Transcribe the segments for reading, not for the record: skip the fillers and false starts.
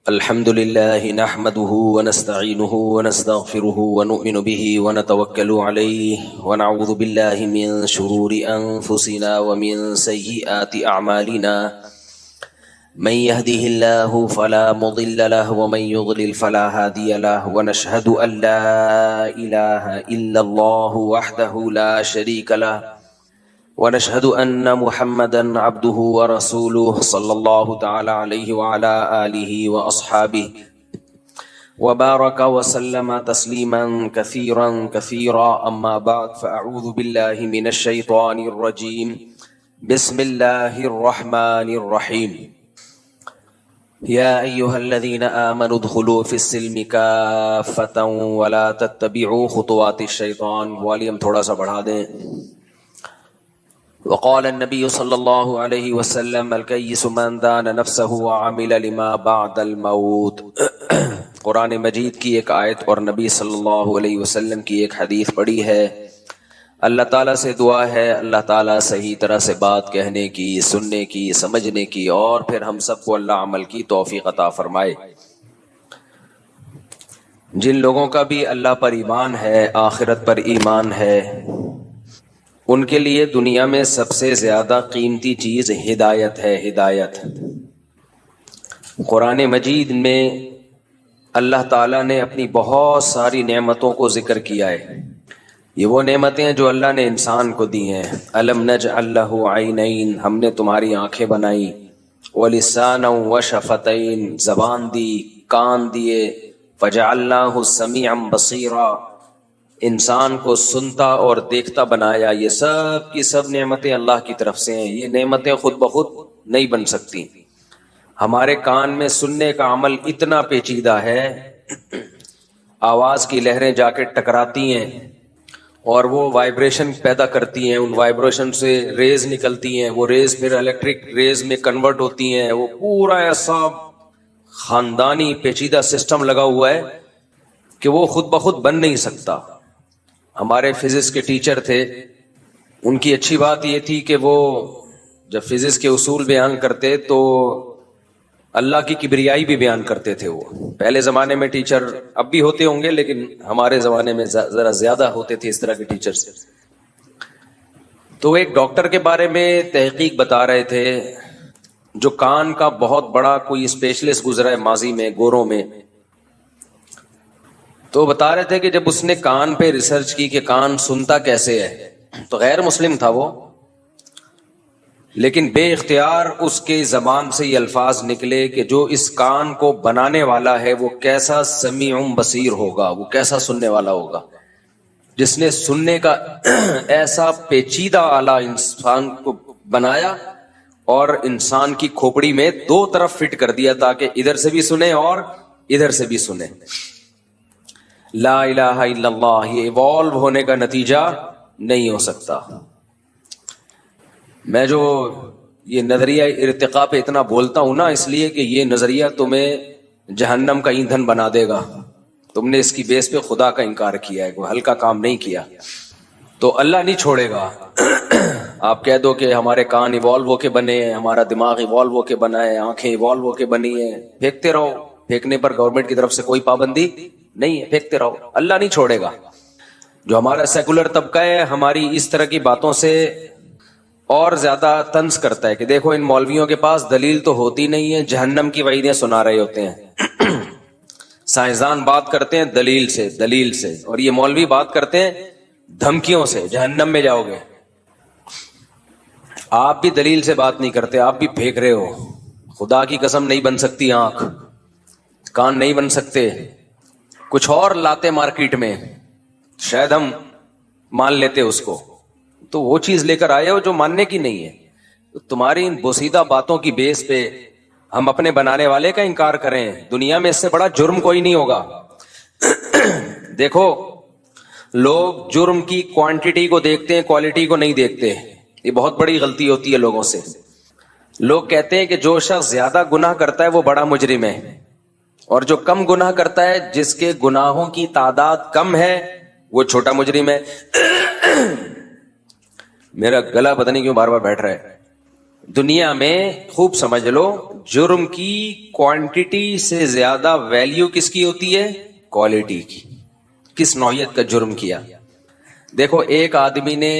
الحمد لله نحمده ونستعينه ونستغفره ونؤمن به ونتوكل عليه ونعوذ بالله من شرور أنفسنا ومن سيئات أعمالنا من يهده الله فلا مضل له ومن يضلل فلا هادي له ونشهد أن لا إله إلا الله وحده لا شريك له ونشهد أن محمدا عبده ورسوله صلى الله تعالى عليه وعلى آله وأصحابه وبارك وسلم تسليما كثيرا كثيرا أما بعد فأعوذ بالله من الشيطان الرجيم بسم الله الرحمن الرحيم يا أيها الذين آمنوا ادخلوا في السلم كافة ولا تتبعوا خطوات الشيطان. والیوم تھوڑا سا بڑھا دیں. وقال النبي صلى الله عليه وسلم الكيس من دان نفسه وعمل لما بعد الموت. قرآن مجید کی ایک آیت اور نبی صلی اللہ علیہ وسلم کی ایک حدیث پڑھی ہے. اللہ تعالیٰ سے دعا ہے اللہ تعالیٰ صحیح طرح سے بات کہنے کی، سننے کی، سمجھنے کی، اور پھر ہم سب کو اللہ عمل کی توفیق عطا فرمائے. جن لوگوں کا بھی اللہ پر ایمان ہے، آخرت پر ایمان ہے، ان کے لیے دنیا میں سب سے زیادہ قیمتی چیز ہدایت ہے. ہدایت. قرآن مجید میں اللہ تعالیٰ نے اپنی بہت ساری نعمتوں کو ذکر کیا ہے. یہ وہ نعمتیں ہیں جو اللہ نے انسان کو دی ہیں. الم نجعل لہ عینین، ہم نے تمہاری آنکھیں بنائی. ولسانا وشفتین، زبان دی، کان دیے. فجعلناہ سمیعا بصیرا، انسان کو سنتا اور دیکھتا بنایا. یہ سب کی سب نعمتیں اللہ کی طرف سے ہیں. یہ نعمتیں خود بخود نہیں بن سکتی. ہمارے کان میں سننے کا عمل اتنا پیچیدہ ہے، آواز کی لہریں جا کے ٹکراتی ہیں اور وہ وائبریشن پیدا کرتی ہیں. ان وائبریشن سے ریز نکلتی ہیں، وہ ریز پھر الیکٹرک ریز میں کنورٹ ہوتی ہیں. وہ پورا ایسا خاندانی پیچیدہ سسٹم لگا ہوا ہے کہ وہ خود بخود بن نہیں سکتا. ہمارے فزکس کے ٹیچر تھے، ان کی اچھی بات یہ تھی کہ وہ جب فزکس کے اصول بیان کرتے تو اللہ کی کبریائی بھی بیان کرتے تھے. وہ پہلے زمانے میں ٹیچر اب بھی ہوتے ہوں گے، لیکن ہمارے زمانے میں ذرا زیادہ ہوتے تھے اس طرح کے ٹیچرز. تو ایک ڈاکٹر کے بارے میں تحقیق بتا رہے تھے جو کان کا بہت بڑا کوئی اسپیشلسٹ گزرا ہے ماضی میں، گوروں میں. تو بتا رہے تھے کہ جب اس نے کان پہ ریسرچ کی کہ کان سنتا کیسے ہے، تو غیر مسلم تھا وہ، لیکن بے اختیار اس کے زبان سے یہ الفاظ نکلے کہ جو اس کان کو بنانے والا ہے وہ کیسا سمیع بصیر ہوگا، وہ کیسا سننے والا ہوگا، جس نے سننے کا ایسا پیچیدہ آلہ انسان کو بنایا اور انسان کی کھوپڑی میں دو طرف فٹ کر دیا تاکہ ادھر سے بھی سنے اور ادھر سے بھی سنے. لا الہ الا اللہ یہ ایوالو ہونے کا نتیجہ نہیں ہو سکتا. میں جو یہ نظریہ ارتقاء پہ اتنا بولتا ہوں نا، اس لیے کہ یہ نظریہ تمہیں جہنم کا ایندھن بنا دے گا. تم نے اس کی بیس پہ خدا کا انکار کیا ہے، کوئی ہلکا کام نہیں کیا، تو اللہ نہیں چھوڑے گا. آپ کہہ دو کہ ہمارے کان ایوالو ہو کے بنے ہیں، ہمارا دماغ ایوالو ہو کے بنا ہے، آنکھیں ایوالو ہو کے بنی ہیں، پھینکتے رہو. پھینکنے پر گورنمنٹ کی طرف سے کوئی پابندی نہیں ہے، پھینکتے رہو، اللہ نہیں چھوڑے گا. جو ہمارا سیکولر طبقہ ہے ہماری اس طرح کی باتوں سے اور زیادہ طنز کرتا ہے کہ دیکھو ان مولویوں کے پاس دلیل تو ہوتی نہیں ہے، جہنم کی وعیدیں سنا رہے ہوتے ہیں. سائنسدان بات کرتے ہیں دلیل سے، اور یہ مولوی بات کرتے ہیں دھمکیوں سے، جہنم میں جاؤ گے. آپ بھی دلیل سے بات نہیں کرتے، آپ بھی پھینک رہے ہو. خدا کی قسم نہیں بن سکتی آنکھ، کان نہیں بن سکتے. کچھ اور لاتے مارکیٹ میں، شاید ہم مان لیتے اس کو، تو وہ چیز لے کر آئے ہو جو ماننے کی نہیں ہے. تمہاری ان بوسیدہ باتوں کی بیس پہ ہم اپنے بنانے والے کا انکار کریں، دنیا میں اس سے بڑا جرم کوئی نہیں ہوگا. دیکھو لوگ جرم کی کوانٹٹی کو دیکھتے ہیں، کوالٹی کو نہیں دیکھتے. یہ بہت بڑی غلطی ہوتی ہے لوگوں سے. لوگ کہتے ہیں کہ جو شخص زیادہ گناہ کرتا ہے وہ بڑا مجرم ہے، اور جو کم گناہ کرتا ہے، جس کے گناہوں کی تعداد کم ہے، وہ چھوٹا مجرم ہے. میرا گلا پتہ نہیں کیوں بار بار بیٹھ رہا ہے. دنیا میں خوب سمجھ لو، جرم کی کوانٹٹی سے زیادہ ویلیو کس کی ہوتی ہے؟ کوالٹی کی. کس نوعیت کا جرم کیا. دیکھو ایک آدمی نے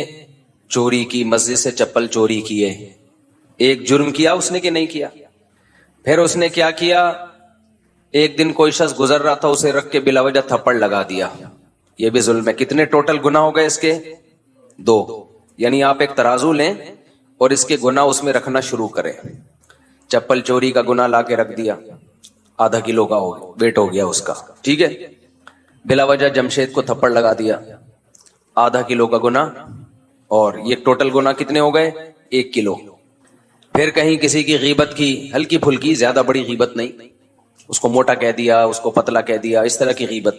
چوری کی، مسجد سے چپل چوری کیے، ایک جرم کیا اس نے کہ نہیں کیا؟ پھر اس نے کیا کیا، ایک دن کوئی شخص گزر رہا تھا، اسے رکھ کے بلا وجہ تھپڑ لگا دیا، یہ بھی ظلم ہے. کتنے ٹوٹل گناہ ہو گئے اس کے؟ 2. یعنی آپ ایک ترازو لیں اور اس کے گناہ اس میں رکھنا شروع کریں. چپل چوری کا گناہ لا کے رکھ دیا، ½ کلو کا ویٹ ہو گیا اس کا، ٹھیک ہے. بلا وجہ جمشید کو تھپڑ لگا دیا، ½ کلو کا گناہ، اور یہ ٹوٹل گناہ کتنے ہو گئے؟ 1 کلو. پھر کہیں کسی کی غیبت کی، ہلکی پھلکی، زیادہ بڑی غیبت نہیں، اس کو موٹا کہہ دیا، اس کو پتلا کہہ دیا، اس طرح کی غیبت.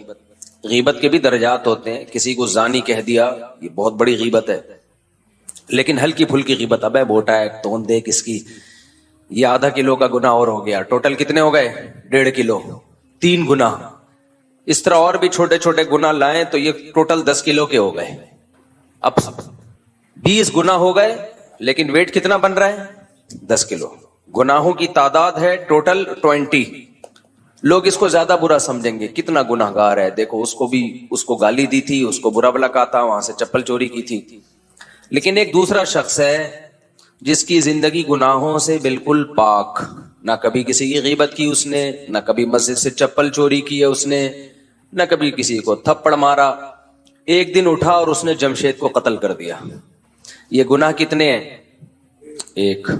غیبت کے بھی درجات ہوتے ہیں، کسی کو زانی کہہ دیا، یہ بہت بڑی غیبت ہے. لیکن ہلکی پھلکی غیبت، ابے موٹا ہے توند دیکھ اس کی، یہ ½ کلو کا گناہ اور ہو گیا. ٹوٹل کتنے ہو گئے؟ 1.5 کلو. 3 گناہ. اس طرح اور بھی چھوٹے چھوٹے گناہ لائیں تو یہ ٹوٹل 10 کلو کے ہو گئے. اب 20 گناہ ہو گئے، لیکن ویٹ کتنا بن رہا ہے؟ 10 کلو. گناہوں کی تعداد ہے ٹوٹل 20. لوگ اس کو زیادہ برا سمجھیں گے، کتنا گناہ گار ہے، دیکھو اس کو گالی دی تھی، اس کو برا بلا کہا تھا، وہاں سے چپل چوری کی تھی. لیکن ایک دوسرا شخص ہے جس کی زندگی گناہوں سے بالکل پاک، نہ کبھی کسی کی غیبت کی اس نے، نہ کبھی مسجد سے چپل چوری کی ہے اس نے، نہ کبھی کسی کو تھپڑ مارا. ایک دن اٹھا اور اس نے جمشید کو قتل کر دیا. یہ گناہ کتنے ہیں؟ 1.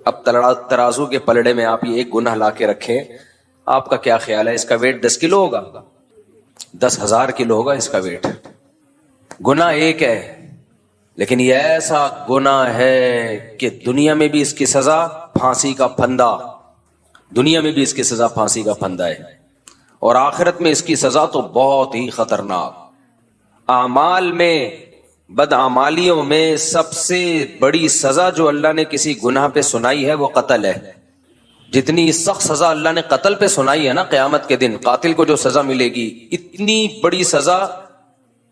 اب ترازو کے پلڑے میں آپ یہ ایک گناہ لا کے رکھیں، آپ کا کیا خیال ہے؟ اس کا ویٹ 10 کلو ہوگا؟ 10,000 کلو ہوگا اس کا ویٹ. گناہ ایک ہے، لیکن یہ ایسا گناہ ہے کہ دنیا میں بھی اس کی سزا پھانسی کا پھندا، دنیا میں بھی اس کی سزا پھانسی کا پھندا ہے، اور آخرت میں اس کی سزا تو بہت ہی خطرناک. اعمال میں، بدعمالیوں میں سب سے بڑی سزا جو اللہ نے کسی گناہ پہ سنائی ہے وہ قتل ہے. جتنی سخت سزا اللہ نے قتل پہ سنائی ہے نا، قیامت کے دن قاتل کو جو سزا ملے گی، اتنی بڑی سزا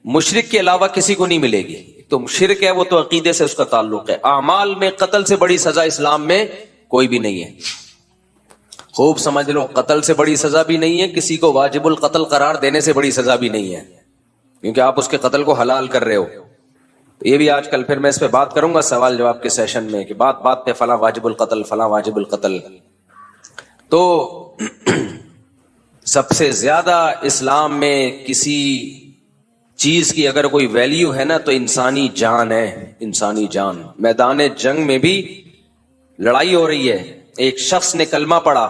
مشرک کے علاوہ کسی کو نہیں ملے گی. تو شرک ہے وہ تو عقیدے سے اس کا تعلق ہے. اعمال میں قتل سے بڑی سزا اسلام میں کوئی بھی نہیں ہے. خوب سمجھ لو، قتل سے بڑی سزا بھی نہیں ہے، کسی کو واجب القتل قرار دینے سے بڑی سزا بھی نہیں ہے، کیونکہ آپ اس کے قتل کو حلال کر رہے ہو. یہ بھی آج کل پھر میں اس پہ بات کروں گا سوال جواب کے سیشن میں، کہ بات بات پہ فلاں واجب القتل، فلاں واجب القتل. تو سب سے زیادہ اسلام میں کسی چیز کی اگر کوئی ویلیو ہے نا تو انسانی جان ہے. انسانی جان. میدان جنگ میں بھی لڑائی ہو رہی ہے، ایک شخص نے کلمہ پڑھا،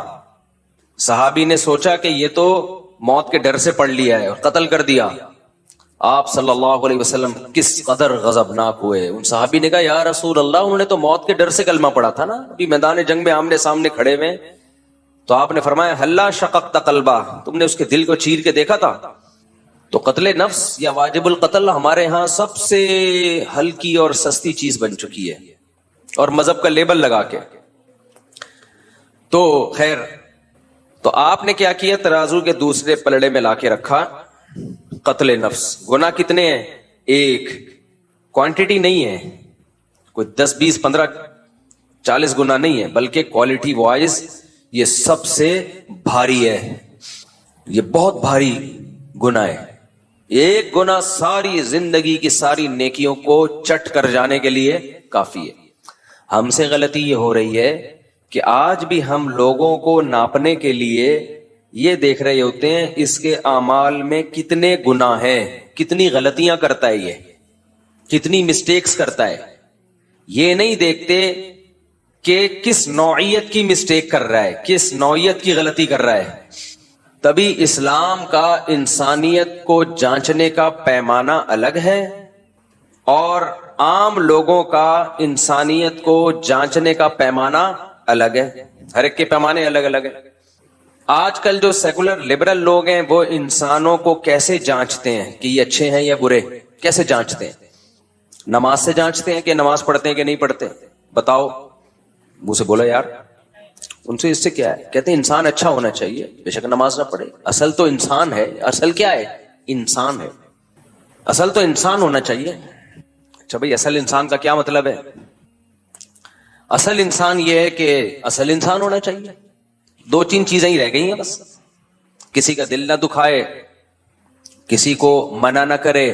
صحابی نے سوچا کہ یہ تو موت کے ڈر سے پڑھ لیا ہے اور قتل کر دیا. آپ صلی اللہ علیہ وسلم کس قدر غضبناک ہوئے. ان صحابی نے کہا یا رسول اللہ، انہوں نے تو موت کے ڈر سے کلمہ پڑھا تھا نا، ابھی میدان جنگ میں آمنے سامنے کھڑے ہوئے. تو آپ نے فرمایا ہلا شققت قلبہ، تم نے اس کے دل کو چیر کے دیکھا تھا؟ تو قتل نفس یا واجب القتل ہمارے ہاں سب سے ہلکی اور سستی چیز بن چکی ہے، اور مذہب کا لیبل لگا کے. تو خیر، تو آپ نے کیا کیا؟ ترازو کے دوسرے پلڑے میں لا کے رکھا قتل نفس. گناہ کتنے ہیں؟ 1. کوانٹٹی نہیں ہے، کوئی 10 20 15 40 گناہ نہیں ہے، بلکہ کوالٹی وائز یہ سب سے بھاری ہے، یہ بہت بھاری گناہ ہے. ایک گناہ ساری زندگی کی ساری نیکیوں کو چٹ کر جانے کے لیے کافی ہے. ہم سے غلطی یہ ہو رہی ہے کہ آج بھی ہم لوگوں کو ناپنے کے لیے یہ دیکھ رہے ہوتے ہیں اس کے اعمال میں کتنے گناہ ہیں، کتنی غلطیاں کرتا ہے، یہ کتنی مسٹیکس کرتا ہے. یہ نہیں دیکھتے کہ کس نوعیت کی مسٹیک کر رہا ہے، کس نوعیت کی غلطی کر رہا ہے. تبھی اسلام کا انسانیت کو جانچنے کا پیمانہ الگ ہے، اور عام لوگوں کا انسانیت کو جانچنے کا پیمانہ الگ ہے. ہر ایک کے پیمانے الگ الگ ہیں. آج کل جو سیکولر لبرل لوگ ہیں وہ انسانوں کو کیسے جانچتے ہیں کہ یہ اچھے ہیں یا برے؟ کیسے جانچتے ہیں؟ نماز سے جانچتے ہیں کہ نماز پڑھتے ہیں کہ نہیں پڑھتے؟ بتاؤ. منہ سے بولا یار، ان سے اس سے کیا ہے؟ کہتے ہیں انسان اچھا ہونا چاہیے، بے شک نماز نہ پڑھے. اصل تو انسان ہے. اصل کیا ہے؟ انسان ہے. اصل تو انسان ہونا چاہیے. اچھا بھائی، اصل انسان کا کیا مطلب ہے؟ اصل انسان یہ ہے کہ اصل انسان ہونا چاہیے. 2-3 چیزیں ہی رہ گئی ہیں بس. کسی کا دل نہ دکھائے, کسی کو منع نہ کرے,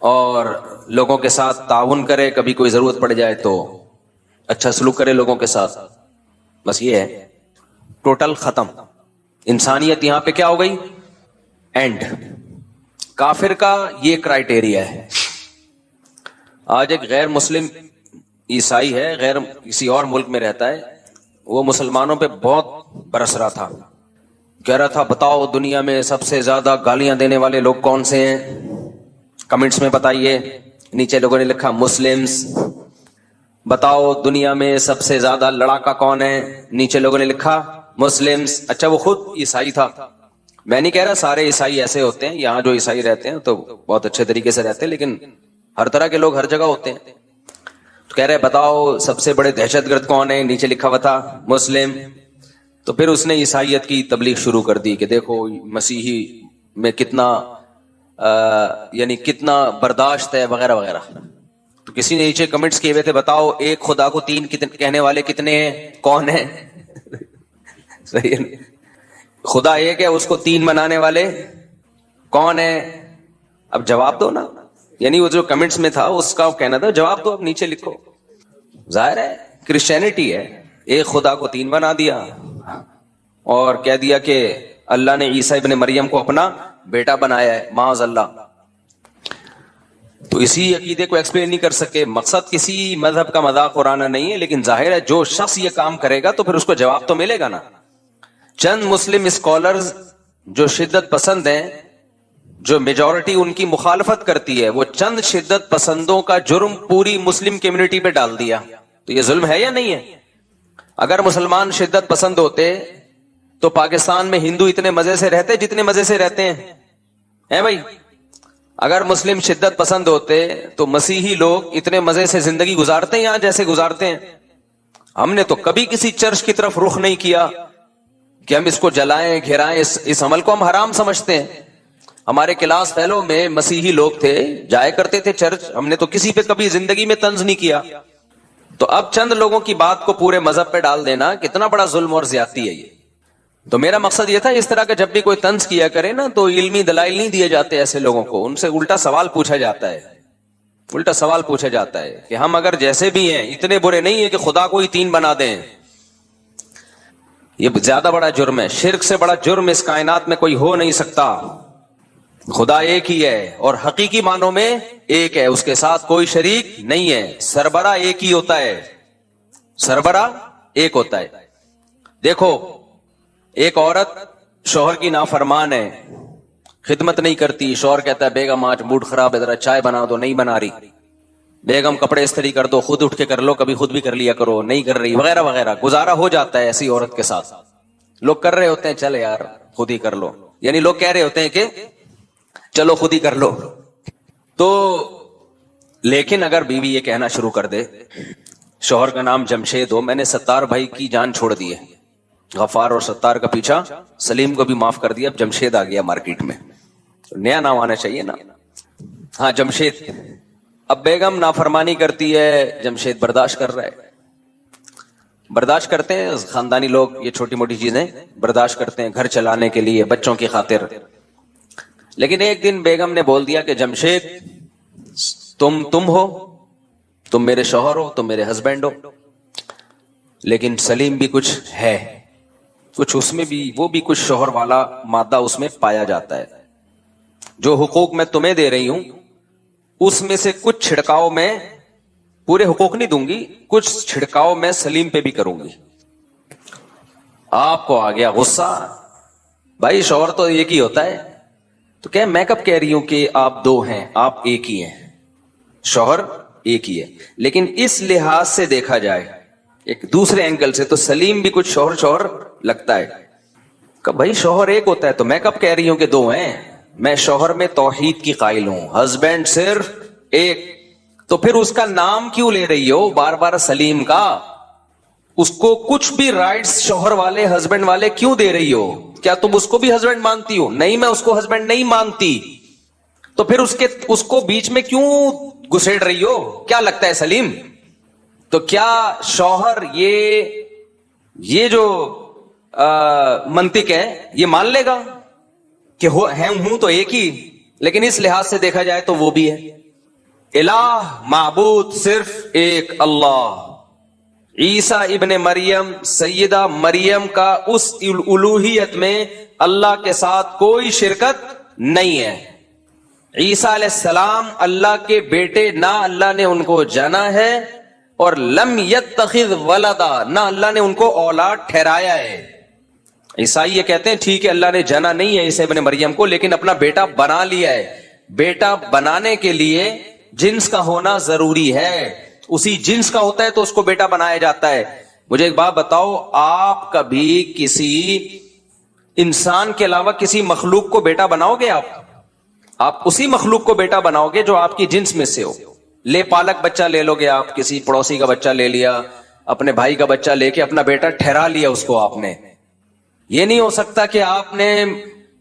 اور لوگوں کے ساتھ تعاون کرے. کبھی کوئی ضرورت پڑ جائے تو اچھا سلوک کرے لوگوں کے ساتھ. بس یہ ہے, ٹوٹل ختم. انسانیت یہاں پہ کیا ہو گئی؟ اینڈ. کافر کا یہ کرائٹیریا ہے. آج ایک غیر مسلم عیسائی ہے, غیر کسی اور ملک میں رہتا ہے, وہ مسلمانوں پہ بہت برس رہا تھا. کہہ رہا تھا بتاؤ دنیا میں سب سے زیادہ گالیاں دینے والے لوگ کون سے ہیں؟ کمنٹس میں بتائیے. نیچے لوگوں نے لکھا مسلمز. بتاؤ دنیا میں سب سے زیادہ لڑاکا کون ہے؟ نیچے لوگوں نے لکھا مسلمز. اچھا وہ خود عیسائی تھا. میں نہیں کہہ رہا سارے عیسائی ایسے ہوتے ہیں, یہاں جو عیسائی رہتے ہیں تو بہت اچھے طریقے سے رہتے ہیں, لیکن ہر طرح کے لوگ ہر جگہ ہوتے ہیں. تو کہہ رہے بتاؤ سب سے بڑے دہشت گرد کون ہیں؟ نیچے لکھا ہوا تھا مسلم. تو پھر اس نے عیسائیت کی تبلیغ شروع کر دی کہ دیکھو مسیحی میں کتنا یعنی کتنا برداشت ہے وغیرہ وغیرہ. تو کسی نے نیچے کمنٹس کیے ہوئے تھے بتاؤ ایک خدا کو 3 کہنے والے کتنے ہیں؟ کون ہیں؟ صحیح ہے, خدا ایک ہے, اس کو 3 منانے والے کون ہیں؟ اب جواب دو نا. یعنی وہ جو کمنٹس میں تھا اس کا کہنا تھا جواب دو, اب نیچے لکھو. ظاہر ہے کرسچینٹی ہے, ایک خدا کو 3 بنا دیا اور کہہ دیا کہ اللہ نے عیسیٰ ابن مریم کو اپنا بیٹا بنایا ہے, معاذ اللہ. تو اسی عقیدے کو ایکسپلین نہیں کر سکے. مقصد کسی مذہب کا مذاق اڑانا نہیں ہے, لیکن ظاہر ہے جو شخص یہ کام کرے گا تو پھر اس کو جواب تو ملے گا نا. چند مسلم اسکالرز جو شدت پسند ہیں, جو میجورٹی ان کی مخالفت کرتی ہے, وہ چند شدت پسندوں کا جرم پوری مسلم کمیونٹی پہ ڈال دیا. تو یہ ظلم ہے یا نہیں ہے؟ اگر مسلمان شدت پسند ہوتے تو پاکستان میں ہندو اتنے مزے سے رہتے جتنے مزے سے رہتے ہیں بھائی. اگر مسلم شدت پسند ہوتے تو مسیحی لوگ اتنے مزے سے زندگی گزارتے ہیں یہاں جیسے گزارتے ہیں. ہم نے تو کبھی کسی چرچ کی طرف رخ نہیں کیا کہ ہم اس کو جلائیں گھرائیں. اس عمل کو ہم حرام سمجھتے ہیں. ہمارے کلاس فیلو میں مسیحی لوگ تھے, جایا کرتے تھے چرچ. ہم نے تو کسی پہ کبھی زندگی میں طنز نہیں کیا. تو اب چند لوگوں کی بات کو پورے مذہب پہ ڈال دینا کتنا بڑا ظلم اور زیادتی ہے یہ. تو میرا مقصد یہ تھا اس طرح کا جب بھی کوئی طنز کیا کرے نا تو علمی دلائل نہیں دیے جاتے ایسے لوگوں کو, ان سے الٹا سوال پوچھا جاتا ہے. الٹا سوال پوچھا جاتا ہے کہ ہم اگر جیسے بھی ہیں اتنے برے نہیں ہیں کہ خدا کو ہی 3 بنا دیں. یہ زیادہ بڑا جرم ہے. شرک سے بڑا جرم اس کائنات میں کوئی ہو نہیں سکتا. خدا ایک ہی ہے اور حقیقی معنوں میں ایک ہے, اس کے ساتھ کوئی شریک نہیں ہے. سربراہ ایک ہی ہوتا ہے, سربراہ ایک ہوتا ہے. دیکھو ایک عورت شوہر کی نافرمان ہے, خدمت نہیں کرتی. شوہر کہتا ہے بیگم آج موڈ خراب ہے ذرا چائے بنا دو, نہیں بنا رہی. بیگم کپڑے استری کر دو, خود اٹھ کے کر لو, کبھی خود بھی کر لیا کرو, نہیں کر رہی, وغیرہ وغیرہ. گزارا ہو جاتا ہے ایسی عورت کے ساتھ. لوگ کر رہے ہوتے ہیں چل یار خود ہی کر لو, یعنی لوگ کہہ رہے ہوتے ہیں کہ چلو خود ہی کر لو. تو لیکن اگر بیوی یہ کہنا شروع کر دے شوہر کا نام جمشید ہو, میں نے ستار بھائی کی جان چھوڑ دی ہے, غفار اور ستار کا پیچھا, سلیم کو بھی معاف کر دیا, اب جمشید آ گیا مارکیٹ میں, نیا نام آنا چاہیے نا. ہاں جمشید. اب بیگم نافرمانی کرتی ہے, جمشید برداشت کر رہا ہے. برداشت کرتے ہیں خاندانی لوگ, یہ چھوٹی موٹی چیزیں برداشت کرتے ہیں گھر چلانے کے لیے, بچوں کی خاطر. لیکن ایک دن بیگم نے بول دیا کہ جمشید تم ہو, تم میرے شوہر ہو, تم میرے ہسبینڈ ہو, لیکن سلیم بھی کچھ ہے, کچھ اس میں بھی وہ بھی کچھ شوہر والا مادہ اس میں پایا جاتا ہے. جو حقوق میں تمہیں دے رہی ہوں اس میں سے کچھ چھڑکاؤ میں, پورے حقوق نہیں دوں گی, کچھ چھڑکاؤ میں سلیم پہ بھی کروں گی. آپ کو آ گیا غصہ, بھائی شوہر تو ایک ہی ہوتا ہے. تو کہ میں کب کہہ رہی ہوں کہ آپ 2 ہیں, آپ ایک ہی ہیں, شوہر ایک ہی ہے. لیکن اس لحاظ سے دیکھا جائے ایک دوسرے اینگل سے تو سلیم بھی کچھ شوہر لگتا ہے. کہ بھائی شوہر ایک ہوتا ہے, تو میں کب کہہ رہی ہوں کہ 2 ہیں. میں شوہر میں توحید کی قائل ہوں, ہسبینڈ صرف ایک. تو پھر اس کا نام کیوں لے رہی ہو بار بار سلیم کا؟ اس کو کچھ بھی رائٹس شوہر والے ہسبینڈ والے کیوں دے رہی ہو؟ کیا تم اس کو بھی ہسبینڈ مانتی ہو؟ نہیں, میں اس کو ہسبینڈ نہیں مانتی. تو پھر اس کو بیچ میں کیوں گھسیڑ رہی ہو؟ کیا لگتا ہے سلیم تو کیا شوہر یہ جو منطق ہے یہ مان لے گا کہ ہوں تو ایک ہی، لیکن اس لحاظ سے دیکھا جائے تو وہ بھی ہے الہ، معبود صرف ایک اللہ. عیسیٰ ابن مریم، سیدہ مریم کا اس الوہیت میں اللہ کے ساتھ کوئی شرکت نہیں ہے. عیسیٰ علیہ السلام اللہ کے بیٹے، نہ اللہ نے ان کو جنا ہے، اور لم یتخذ ولدا، نہ اللہ نے ان کو اولاد ٹھہرایا ہے. عیسائی یہ کہتے ہیں ٹھیک ہے اللہ نے جنا نہیں ہے عیسیٰ ابن مریم کو، لیکن اپنا بیٹا بنا لیا ہے. بیٹا بنانے کے لیے جنس کا ہونا ضروری ہے، اسی جنس کا ہوتا ہے تو اس کو بیٹا بنایا جاتا ہے. مجھے ایک بات بتاؤ، آپ کبھی کسی انسان کے علاوہ کسی مخلوق کو بیٹا بناؤ گے؟ آپ اسی مخلوق کو بیٹا بناؤ گے جو آپ کی جنس میں سے ہو. لے پالک بچہ لے لو گے آپ، کسی پڑوسی کا بچہ لے لیا، اپنے بھائی کا بچہ لے کے اپنا بیٹا ٹھہرا لیا اس کو آپ نے. یہ نہیں ہو سکتا کہ آپ نے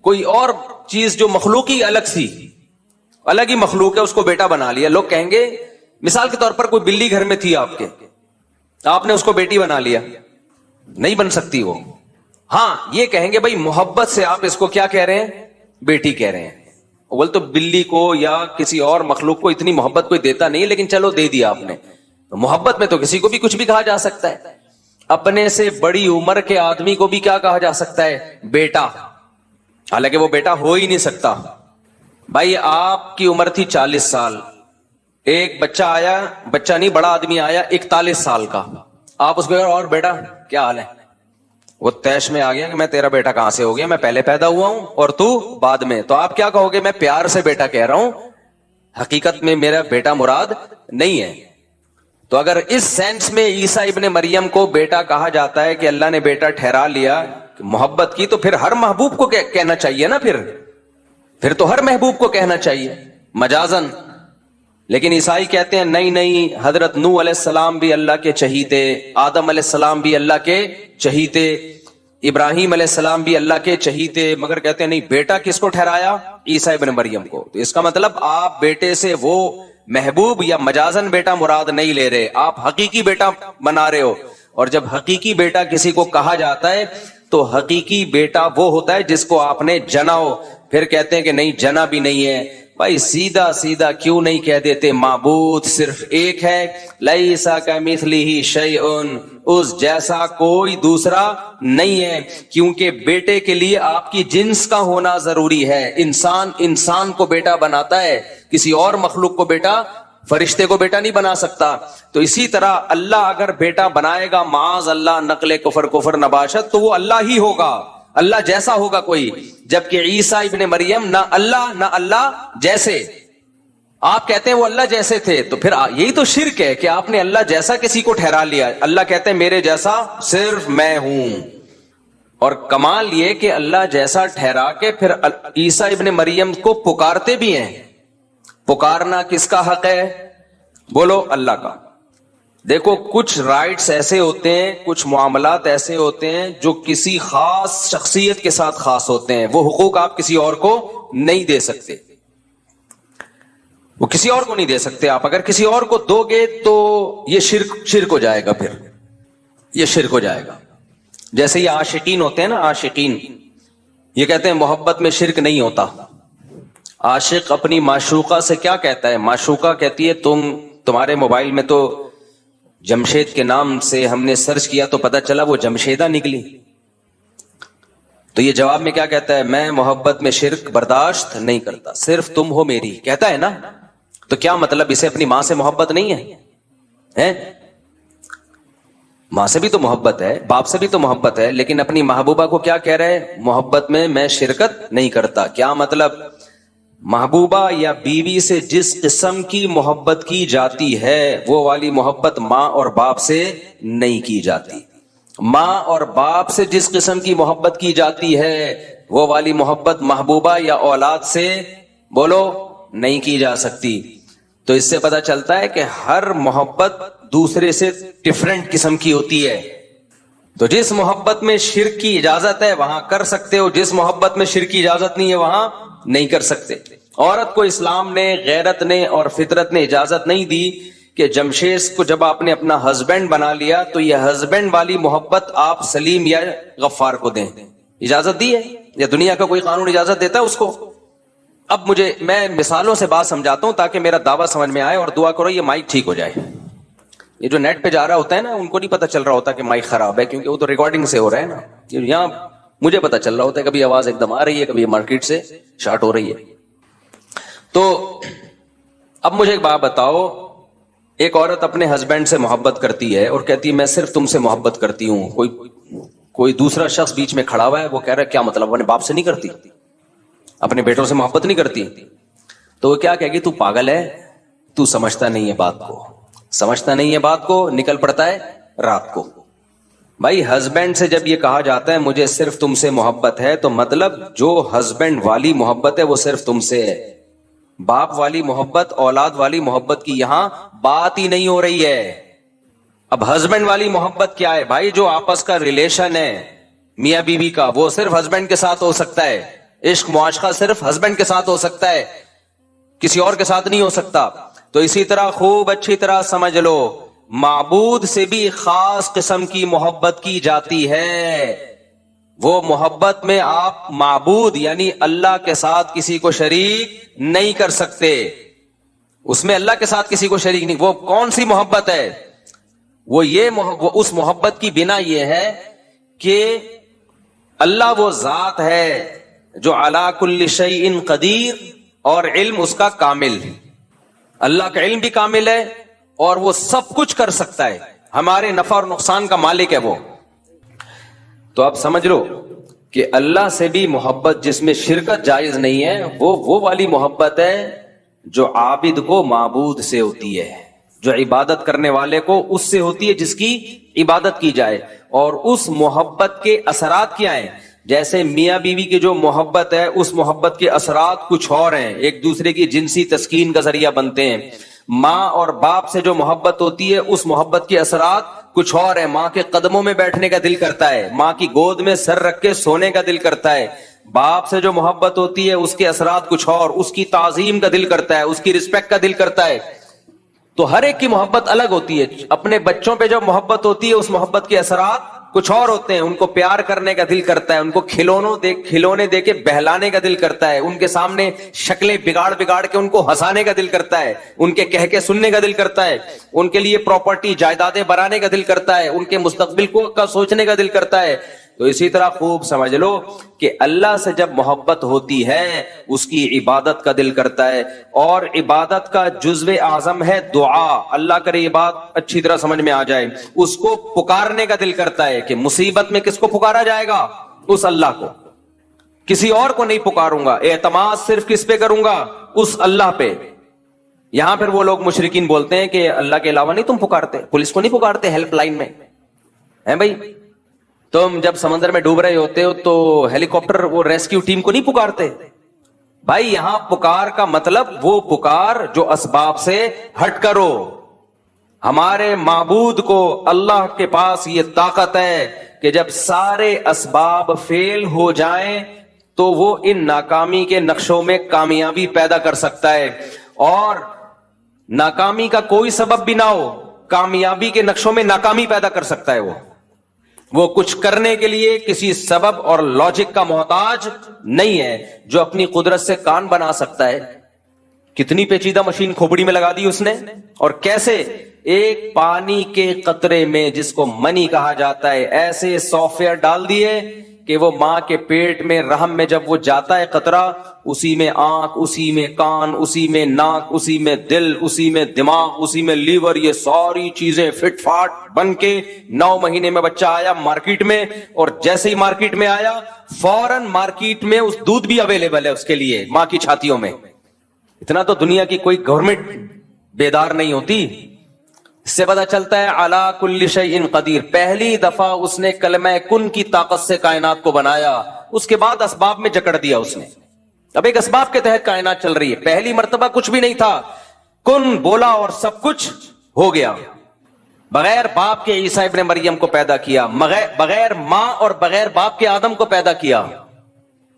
کوئی اور چیز جو مخلوق ہی الگ ہی مخلوق ہے اس کو بیٹا بنا لیا. لوگ کہیں گے، مثال کے طور پر کوئی بلی گھر میں تھی آپ کے، آپ نے اس کو بیٹی بنا لیا، نہیں بن سکتی وہ. ہاں یہ کہیں گے بھائی محبت سے آپ اس کو کیا کہہ رہے ہیں؟ بیٹی کہہ رہے ہیں. اول تو بلی کو یا کسی اور مخلوق کو اتنی محبت کوئی دیتا نہیں، لیکن چلو دے دیا آپ نے. محبت میں تو کسی کو بھی کچھ بھی کہا جا سکتا ہے. اپنے سے بڑی عمر کے آدمی کو بھی کیا کہا جا سکتا ہے؟ بیٹا، حالانکہ وہ بیٹا ہو ہی نہیں سکتا. بھائی آپ کی عمر تھی 40 سال، ایک بچہ آیا، بچہ نہیں بڑا آدمی آیا 41 سال کا، آپ اس کو اور بیٹا کیا حال ہے؟ وہ تیش میں آ گیا کہ میں تیرا بیٹا کہاں سے ہو گیا، میں پہلے پیدا ہوا ہوں اور تو بعد میں. تو آپ کیا کہو گے؟ میں پیار سے بیٹا کہہ رہا ہوں، حقیقت میں میرا بیٹا مراد نہیں ہے. تو اگر اس سینس میں عیسیٰ ابن مریم کو بیٹا کہا جاتا ہے کہ اللہ نے بیٹا ٹھہرا لیا محبت کی، تو پھر ہر محبوب کو کہنا چاہیے نا، پھر تو ہر محبوب کو کہنا چاہیے مجازن. لیکن عیسائی کہتے ہیں نہیں، حضرت نوح علیہ السلام بھی اللہ کے چہیتے، آدم علیہ السلام بھی اللہ کے چہیتے، ابراہیم علیہ السلام بھی اللہ کے چہیتے، مگر کہتے ہیں نہیں، بیٹا کس کو ٹھہرایا؟ عیسیٰ ابن مریم کو. تو اس کا مطلب آپ بیٹے سے وہ محبوب یا مجازن بیٹا مراد نہیں لے رہے، آپ حقیقی بیٹا بنا رہے ہو. اور جب حقیقی بیٹا کسی کو کہا جاتا ہے تو حقیقی بیٹا وہ ہوتا ہے جس کو آپ نے جنا ہو. پھر کہتے ہیں کہ نہیں جنا بھی نہیں ہے. بھائی سیدھا کیوں نہیں کہہ دیتے معبود صرف ایک ہے، لیس کمثلہ شیء، اس جیسا کوئی دوسرا نہیں ہے. کیونکہ بیٹے کے لیے آپ کی جنس کا ہونا ضروری ہے. انسان کو بیٹا بناتا ہے، کسی اور مخلوق کو بیٹا، فرشتے کو بیٹا نہیں بنا سکتا. تو اسی طرح اللہ اگر بیٹا بنائے گا معاذ اللہ نقل کفر نباشت، تو وہ اللہ ہی ہوگا، اللہ جیسا ہوگا کوئی. جبکہ عیسیٰ ابن مریم نہ اللہ جیسے. آپ کہتے ہیں وہ اللہ جیسے تھے، تو پھر یہی تو شرک ہے کہ آپ نے اللہ جیسا کسی کو ٹھہرا لیا. اللہ کہتے ہیں میرے جیسا صرف میں ہوں. اور کمال یہ کہ اللہ جیسا ٹھہرا کے پھر عیسیٰ ابن مریم کو پکارتے بھی ہیں. پکارنا کس کا حق ہے؟ بولو اللہ کا. دیکھو کچھ رائٹس ایسے ہوتے ہیں، کچھ معاملات ایسے ہوتے ہیں جو کسی خاص شخصیت کے ساتھ خاص ہوتے ہیں، وہ حقوق آپ کسی اور کو نہیں دے سکتے، وہ کسی اور کو نہیں دے سکتے. آپ اگر کسی اور کو دو گے تو یہ شرک ہو جائے گا، پھر یہ شرک ہو جائے گا. جیسے یہ عاشقین ہوتے ہیں نا، عاشقین یہ کہتے ہیں محبت میں شرک نہیں ہوتا. عاشق اپنی معشوقہ سے کیا کہتا ہے؟ معشوقہ کہتی ہے تمہارے موبائل میں تو جمشید کے نام سے ہم نے سرچ کیا تو پتا چلا وہ جمشیدہ نکلی. تو یہ جواب میں کیا کہتا ہے؟ میں محبت میں شرک برداشت نہیں کرتا، صرف تم ہو میری، کہتا ہے نا. تو کیا مطلب اسے اپنی ماں سے محبت نہیں ہے؟ ماں سے بھی تو محبت ہے، باپ سے بھی تو محبت ہے، لیکن اپنی محبوبہ کو کیا کہہ رہے ہیں؟ محبت میں شرکت نہیں کرتا. کیا مطلب؟ محبوبہ یا بیوی سے جس قسم کی محبت کی جاتی ہے وہ والی محبت ماں اور باپ سے نہیں کی جاتی. ماں اور باپ سے جس قسم کی محبت کی جاتی ہے وہ والی محبت محبوبہ یا اولاد سے بولو نہیں کی جا سکتی. تو اس سے پتہ چلتا ہے کہ ہر محبت دوسرے سے ڈفرنٹ قسم کی ہوتی ہے. تو جس محبت میں شرک کی اجازت ہے وہاں کر سکتے ہو، جس محبت میں شرک کی اجازت نہیں ہے وہاں نہیں کر سکتے. عورت کو اسلام نے، غیرت نے اور فطرت نے اجازت نہیں دی کہ جمشید کو جب آپ نے اپنا ہسبینڈ بنا لیا تو یہ ہسبینڈ والی محبت آپ سلیم یا غفار کو دیں، اجازت دی ہے؟ یا دنیا کا کوئی قانون اجازت دیتا ہے اس کو؟ اب میں مثالوں سے بات سمجھاتا ہوں تاکہ میرا دعویٰ سمجھ میں آئے، اور دعا کرو یہ مائک ٹھیک ہو جائے. یہ جو نیٹ پہ جا رہا ہوتا ہے نا، ان کو نہیں پتا چل رہا ہوتا کہ مائک خراب ہے، کیونکہ وہ تو ریکارڈنگ سے ہو رہا ہے نا. یہاں مجھے پتا چل رہا ہوتا ہے کبھی آواز ایک دم آ رہی ہے، کبھی مارکیٹ سے شارٹ ہو رہی ہے. تو اب مجھے ایک بات بتاؤ، ایک عورت اپنے ہسبینڈ سے محبت کرتی ہے اور کہتی ہے میں صرف تم سے محبت کرتی ہوں، کوئی دوسرا شخص بیچ میں کھڑا ہوا ہے، وہ کہہ رہا ہے کیا مطلب اپنے باپ سے نہیں کرتی، اپنے بیٹوں سے محبت نہیں کرتی؟ تو وہ کیا کہے گی؟ تو پاگل ہے، تو سمجھتا نہیں ہے بات کو، سمجھتا نہیں ہے بات کو، نکل پڑتا ہے رات کو. بھائی ہسبینڈ سے جب یہ کہا جاتا ہے مجھے صرف تم سے محبت ہے، تو مطلب جو ہسبینڈ والی محبت ہے وہ صرف تم سے ہے. باپ والی محبت، اولاد والی محبت کی یہاں بات ہی نہیں ہو رہی ہے. اب ہسبینڈ والی محبت کیا ہے بھائی؟ جو آپس کا ریلیشن ہے میاں بیوی کا، وہ صرف ہسبینڈ کے ساتھ ہو سکتا ہے. عشق معاشقہ صرف ہسبینڈ کے ساتھ ہو سکتا ہے، کسی اور کے ساتھ نہیں ہو سکتا. تو اسی طرح خوب اچھی طرح سمجھ لو، معبود سے بھی خاص قسم کی محبت کی جاتی ہے. وہ محبت میں آپ معبود یعنی اللہ کے ساتھ کسی کو شریک نہیں کر سکتے، اس میں اللہ کے ساتھ کسی کو شریک نہیں. وہ کون سی محبت ہے؟ وہ اس محبت کی بنا یہ ہے کہ اللہ وہ ذات ہے جو علی کل شیء قدیر، اور علم اس کا کامل. اللہ کا علم بھی کامل ہے اور وہ سب کچھ کر سکتا ہے، ہمارے نفع اور نقصان کا مالک ہے وہ. تو آپ سمجھ لو کہ اللہ سے بھی محبت جس میں شرکت جائز نہیں ہے، وہ والی محبت ہے جو عابد کو معبود سے ہوتی ہے، جو عبادت کرنے والے کو اس سے ہوتی ہے جس کی عبادت کی جائے. اور اس محبت کے اثرات کیا ہیں؟ جیسے میاں بیوی کی جو محبت ہے، اس محبت کے اثرات کچھ اور ہیں، ایک دوسرے کی جنسی تسکین کا ذریعہ بنتے ہیں. ماں اور باپ سے جو محبت ہوتی ہے، اس محبت کے اثرات کچھ اور ہیں. ماں کے قدموں میں بیٹھنے کا دل کرتا ہے، ماں کی گود میں سر رکھ کے سونے کا دل کرتا ہے. باپ سے جو محبت ہوتی ہے اس کے اثرات کچھ اور، اس کی تعظیم کا دل کرتا ہے، اس کی رسپیکٹ کا دل کرتا ہے. تو ہر ایک کی محبت الگ ہوتی ہے. اپنے بچوں پہ جو محبت ہوتی ہے اس محبت کے اثرات کچھ اور ہوتے ہیں. ان کو پیار کرنے کا دل کرتا ہے، ان کو کھلونے دے کے بہلانے کا دل کرتا ہے، ان کے سامنے شکلیں بگاڑ کے ان کو ہنسانے کا دل کرتا ہے، ان کے کہہ کے سننے کا دل کرتا ہے، ان کے لیے پراپرٹی جائیدادیں بنانے کا دل کرتا ہے، ان کے مستقبل کا سوچنے کا دل کرتا ہے. تو اسی طرح خوب سمجھ لو کہ اللہ سے جب محبت ہوتی ہے اس کی عبادت کا دل کرتا ہے. اور عبادت کا جزو اعظم ہے دعا. اللہ کرے یہ بات اچھی طرح سمجھ میں آ جائے. اس کو پکارنے کا دل کرتا ہے کہ مصیبت میں کس کو پکارا جائے گا؟ اس اللہ کو، کسی اور کو نہیں پکاروں گا. اعتماد صرف کس پہ کروں گا؟ اس اللہ پہ. یہاں پھر وہ لوگ مشرکین بولتے ہیں کہ اللہ کے علاوہ نہیں تم پکارتے، پولیس کو نہیں پکارتے ہیلپ لائن میں ہیں؟ بھائی تم جب سمندر میں ڈوب رہے ہوتے ہو تو ہیلی کاپٹر وہ ریسکیو ٹیم کو نہیں پکارتے؟ بھائی یہاں پکار کا مطلب وہ پکار جو اسباب سے ہٹ کرو. ہمارے معبود کو، اللہ کے پاس یہ طاقت ہے کہ جب سارے اسباب فیل ہو جائیں تو وہ ان ناکامی کے نقشوں میں کامیابی پیدا کر سکتا ہے. اور ناکامی کا کوئی سبب بھی نہ ہو، کامیابی کے نقشوں میں ناکامی پیدا کر سکتا ہے. وہ کچھ کرنے کے لیے کسی سبب اور لاجک کا محتاج نہیں ہے. جو اپنی قدرت سے کان بنا سکتا ہے، کتنی پیچیدہ مشین کھوپڑی میں لگا دی اس نے، اور کیسے ایک پانی کے قطرے میں جس کو منی کہا جاتا ہے ایسے سافٹ ویئر ڈال دیے کہ وہ ماں کے پیٹ میں رحم میں جب وہ جاتا ہے قطرہ، اسی میں آنکھ، اسی میں کان، اسی میں ناک، اسی میں دل، اسی میں دماغ، اسی میں لیور، یہ ساری چیزیں فٹ فاٹ بن کے 9 مہینے میں بچہ آیا مارکیٹ میں. اور جیسے ہی مارکیٹ میں آیا فوراً مارکیٹ میں اس دودھ بھی اویلیبل ہے اس کے لیے ماں کی چھاتیوں میں. اتنا تو دنیا کی کوئی گورنمنٹ بیدار نہیں ہوتی. اس سے پتہ چلتا ہے علی کل شیء قدیر. پہلی دفعہ اس نے کلمہ کن کی طاقت سے کائنات کو بنایا، اس کے بعد اسباب میں جکڑ دیا اس نے. اب ایک اسباب کے تحت کائنات چل رہی ہے. پہلی مرتبہ کچھ بھی نہیں تھا، کن بولا اور سب کچھ ہو گیا. بغیر باپ کے عیسیٰ ابن مریم کو پیدا کیا، بغیر ماں اور بغیر باپ کے آدم کو پیدا کیا.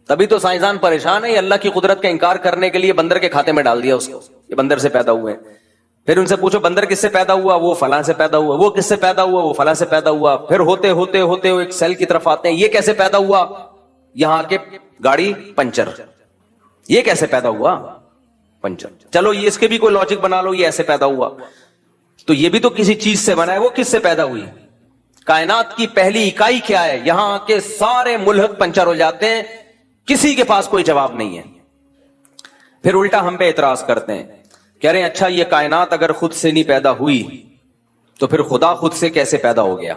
تبھی تو سائنسدان پریشان ہے، اللہ کی قدرت کا انکار کرنے کے لیے بندر کے کھاتے میں ڈال دیا اس کو، یہ بندر سے پیدا ہوئے. پھر ان سے پوچھو بندر کس سے پیدا ہوا؟ وہ فلاں سے پیدا ہوا. وہ کس سے پیدا ہوا؟ وہ فلاں سے پیدا ہوا. پھر ہوتے ہوتے ہوتے وہ ایک سیل کی طرف آتے ہیں. یہ کیسے پیدا ہوا؟ یہاں کے گاڑی پنچر. یہ کیسے پیدا ہوا؟ پنچر. چلو یہ اس کے بھی کوئی لاجک بنا لو, یہ ایسے پیدا ہوا. تو یہ بھی تو کسی چیز سے بنا ہے. وہ کس سے پیدا ہوئی؟ کائنات کی پہلی اکائی کیا ہے؟ یہاں کے سارے ملحد پنچر ہو جاتے ہیں, کسی کے پاس کوئی جواب نہیں ہے. پھر الٹا ہم پہ اعتراض کرتے ہیں, کہہ رہے ہیں اچھا یہ کائنات اگر خود سے نہیں پیدا ہوئی تو پھر خدا خود سے کیسے پیدا ہو گیا؟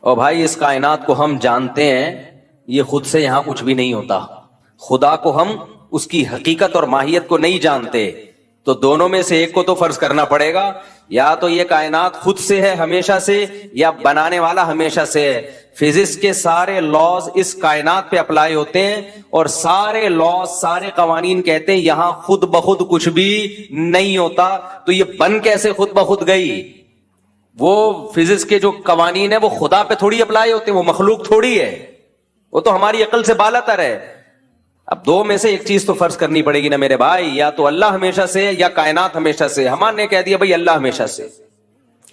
اور بھائی اس کائنات کو ہم جانتے ہیں, یہ خود سے یہاں کچھ بھی نہیں ہوتا. خدا کو ہم اس کی حقیقت اور ماہیت کو نہیں جانتے, تو دونوں میں سے ایک کو تو فرض کرنا پڑے گا. یا تو یہ کائنات خود سے ہے ہمیشہ سے, یا بنانے والا ہمیشہ سے ہے. فزکس کے سارے لاز اس کائنات پہ اپلائی ہوتے ہیں, اور سارے لاز سارے قوانین کہتے ہیں یہاں خود بخود کچھ بھی نہیں ہوتا. تو یہ بن کیسے خود بخود گئی؟ وہ فزکس کے جو قوانین ہیں وہ خدا پہ تھوڑی اپلائی ہوتے ہیں, وہ مخلوق تھوڑی ہے, وہ تو ہماری عقل سے بالا تر ہے. اب دو میں سے ایک چیز تو فرض کرنی پڑے گی نا میرے بھائی, یا تو اللہ ہمیشہ سے یا کائنات ہمیشہ سے. ہمارے نے کہہ دیا بھائی اللہ ہمیشہ سے,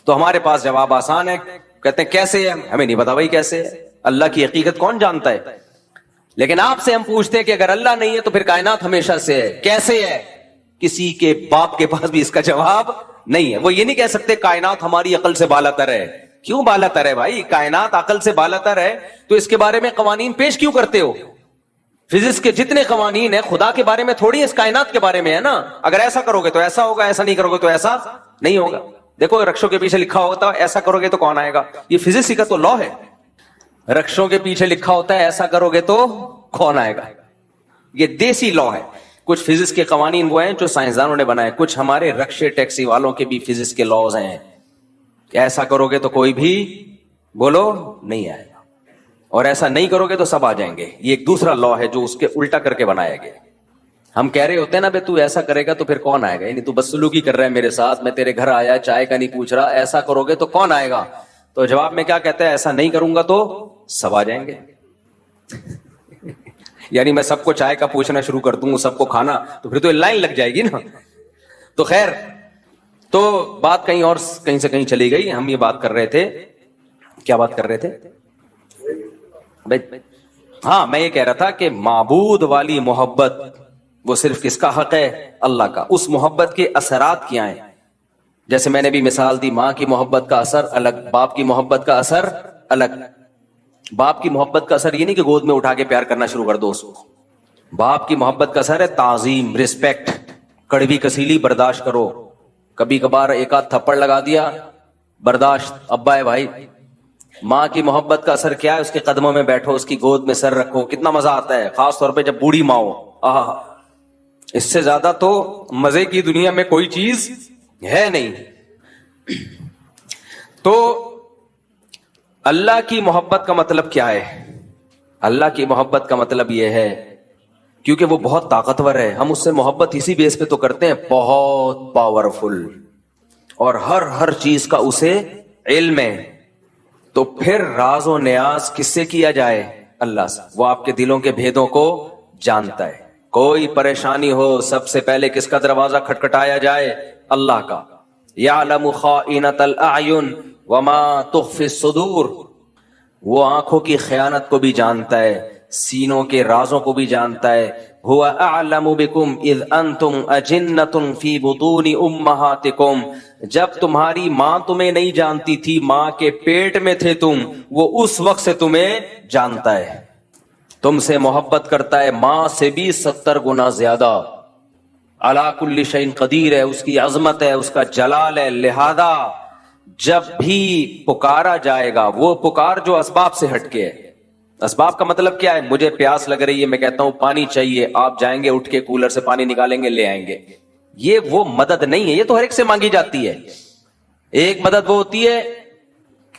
تو ہمارے پاس جواب آسان ہے. کہتے ہیں کیسے ہے؟ ہمیں نہیں پتا بھائی کیسے ہے, اللہ کی حقیقت کون جانتا ہے. لیکن آپ سے ہم پوچھتے ہیں کہ اگر اللہ نہیں ہے تو پھر کائنات ہمیشہ سے ہے, کیسے ہے؟ کسی کے باپ کے پاس بھی اس کا جواب نہیں ہے. وہ یہ نہیں کہہ سکتے کائنات ہماری عقل سے بالا تر ہے. کیوں بالا تر ہے بھائی؟ کائنات عقل سے بالا تر ہے تو اس کے بارے میں قوانین پیش کیوں کرتے ہو؟ فزکس کے جتنے قوانین ہیں خدا کے بارے میں تھوڑی, اس کائنات کے بارے میں ہے نا. اگر ایسا کرو گے تو ایسا ہوگا, ایسا نہیں کرو گے تو ایسا نہیں ہوگا. دیکھو رکشوں کے پیچھے لکھا ہوتا ہے ایسا کرو گے تو کون آئے گا, یہ فزکس کا تو لا ہے. رکشوں کے پیچھے لکھا ہوتا ہے ایسا کرو گے تو کون آئے گا, یہ دیسی لا ہے. کچھ فزکس کے قوانین وہ ہیں جو سائنسدانوں نے بنائے, کچھ ہمارے رکشے ٹیکسی والوں کے بھی فزکس کے لاز ہیں. ایسا کرو گے تو کوئی بھی بولو نہیں آئے گا, اور ایسا نہیں کرو گے تو سب آ جائیں گے. یہ ایک دوسرا لا ہے جو اس کے الٹا کر کے بنایا گیا. ہم کہہ رہے ہوتے ہیں نا بھائی تو ایسا کرے گا تو پھر کون آئے گا, یعنی تو بس سلوکی کر رہا ہے میرے ساتھ, میں تیرے گھر آیا چائے کا نہیں پوچھ رہا, ایسا کرو گے تو کون آئے گا. تو جواب میں کیا کہتا ہے, ایسا نہیں کروں گا تو سب آ جائیں گے. یعنی میں سب کو چائے کا پوچھنا شروع کر دوں, سب کو کھانا, تو پھر تو لائن لگ جائے گی نا. تو خیر, تو بات کہیں اور کہیں سے کہیں چلی گئی. ہم یہ بات کر رہے تھے, کیا بات کر رہے تھے؟ ہاں میں یہ کہہ رہا تھا کہ معبود والی محبت وہ صرف کس کا حق ہے؟ اللہ کا. اس محبت کے اثرات کیا ہیں؟ جیسے میں نے بھی مثال دی, ماں کی محبت کا اثر الگ, باپ کی محبت کا اثر الگ. باپ کی محبت کا اثر یہ نہیں کہ گود میں اٹھا کے پیار کرنا شروع کر دو اس کو. باپ کی محبت کا اثر ہے تعظیم, رسپیکٹ, کڑوی کسیلی برداشت کرو. کبھی کبھار ایک آدھ تھپڑ لگا دیا, برداشت, ابا ہے بھائی. ماں کی محبت کا اثر کیا ہے؟ اس کے قدموں میں بیٹھو, اس کی گود میں سر رکھو, کتنا مزہ آتا ہے, خاص طور پہ جب بوڑھی ماں ہو. اس سے زیادہ تو مزے کی دنیا میں کوئی چیز ہے نہیں. تو اللہ کی محبت کا مطلب کیا ہے؟ اللہ کی محبت کا مطلب یہ ہے, کیونکہ وہ بہت طاقتور ہے, ہم اس سے محبت اسی بیس پہ تو کرتے ہیں, بہت پاورفل, اور ہر چیز کا اسے علم ہے. تو پھر راز و نیاز کس سے کیا جائے؟ اللہ سے. وہ آپ کے دلوں کے بھیدوں کو جانتا ہے. کوئی پریشانی ہو سب سے پہلے کس کا دروازہ کھٹکھٹایا جائے؟ اللہ کا. یعلم خائنۃ الاعین وما تخفی الصدور. وہ آنکھوں کی خیانت کو بھی جانتا ہے, سینوں کے رازوں کو بھی جانتا ہے. هو اعلم بكم اذ انتم اجنۃ فی بطون امہاتکم. جب تمہاری ماں تمہیں نہیں جانتی تھی, ماں کے پیٹ میں تھے تم, وہ اس وقت سے تمہیں جانتا ہے, تم سے محبت کرتا ہے, ماں سے بھی 70 گنا زیادہ. علی کل شیء قدیر ہے, اس کی عظمت ہے, اس کا جلال ہے. لہذا جب بھی پکارا جائے گا, وہ پکار جو اسباب سے ہٹ کے ہے. اسباب کا مطلب کیا ہے؟ مجھے پیاس لگ رہی ہے, میں کہتا ہوں پانی چاہیے, آپ جائیں گے اٹھ کے کولر سے پانی نکالیں گے لے آئیں گے. یہ وہ مدد نہیں ہے, یہ تو ہر ایک سے مانگی جاتی ہے. ایک مدد وہ ہوتی ہے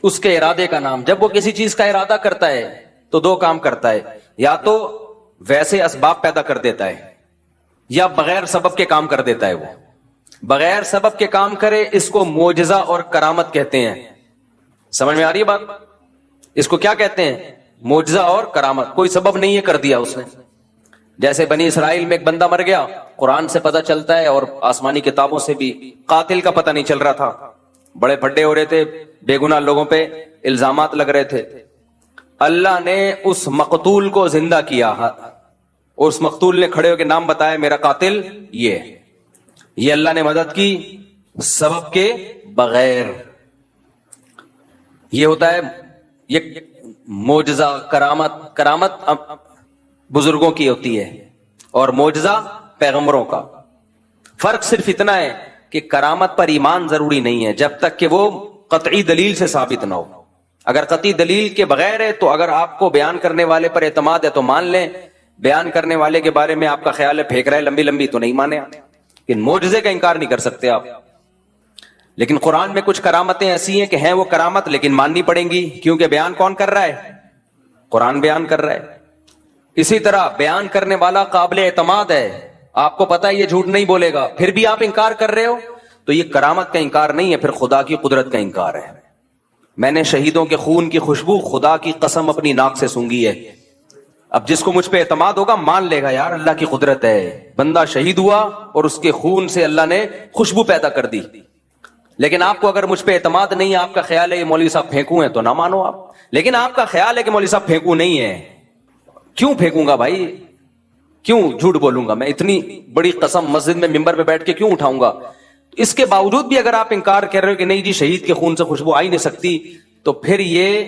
اس کے ارادے کا نام. جب وہ کسی چیز کا ارادہ کرتا ہے تو دو کام کرتا ہے, یا تو ویسے اسباب پیدا کر دیتا ہے, یا بغیر سبب کے کام کر دیتا ہے. وہ بغیر سبب کے کام کرے, اس کو معجزہ اور کرامت کہتے ہیں. سمجھ میں آ رہی ہے بات؟ اس کو کیا کہتے ہیں؟ معجزہ اور کرامت. کوئی سبب نہیں ہے, کر دیا اس نے. جیسے بنی اسرائیل میں ایک بندہ مر گیا، قرآن سے پتہ چلتا ہے اور آسمانی کتابوں سے بھی، قاتل کا پتہ نہیں چل رہا تھا، بڑے بھڈے ہو رہے تھے، بے گناہ لوگوں پہ الزامات لگ رہے تھے، اللہ نے اس مقتول کو زندہ کیا، اس مقتول نے کھڑے ہو کے نام بتایا میرا قاتل یہ اللہ نے مدد کی سبب کے بغیر۔ یہ ہوتا ہے یہ معجزہ، کرامت بزرگوں کی ہوتی ہے اور معجزہ پیغمبروں کا۔ فرق صرف اتنا ہے کہ کرامت پر ایمان ضروری نہیں ہے جب تک کہ وہ قطعی دلیل سے ثابت نہ ہو۔ اگر قطعی دلیل کے بغیر ہے تو اگر آپ کو بیان کرنے والے پر اعتماد ہے تو مان لیں، بیان کرنے والے کے بارے میں آپ کا خیال ہے پھینک رہا ہے لمبی لمبی تو نہیں مانے۔ لیکن معجزے کا انکار نہیں کر سکتے آپ۔ لیکن قرآن میں کچھ کرامتیں ایسی ہیں کہ ہیں وہ کرامت لیکن ماننی پڑیں گی، کیونکہ بیان کون کر رہا ہے؟ قرآن بیان کر رہا ہے۔ اسی طرح بیان کرنے والا قابل اعتماد ہے، آپ کو پتا ہے یہ جھوٹ نہیں بولے گا، پھر بھی آپ انکار کر رہے ہو تو یہ کرامت کا انکار نہیں ہے، پھر خدا کی قدرت کا انکار ہے۔ میں نے شہیدوں کے خون کی خوشبو خدا کی قسم اپنی ناک سے سونگھی ہے۔ اب جس کو مجھ پہ اعتماد ہوگا مان لے گا یار اللہ کی قدرت ہے، بندہ شہید ہوا اور اس کے خون سے اللہ نے خوشبو پیدا کر دی۔ لیکن آپ کو اگر مجھ پہ اعتماد نہیں ہے، آپ کا خیال ہے یہ مولوی صاحب پھینکوں ہیں تو نہ مانو آپ۔ لیکن آپ کا خیال ہے کہ مولوی صاحب پھینکوں نہیں ہے، کیوں پھینکوں گا بھائی؟ کیوں جھوٹ بولوں گا میں؟ اتنی بڑی قسم مسجد میں ممبر پہ بیٹھ کے کیوں اٹھاؤں گا؟ اس کے باوجود بھی اگر آپ انکار کر رہے ہو کہ نہیں جی شہید کے خون سے خوشبو آ ہی نہیں سکتی، تو پھر یہ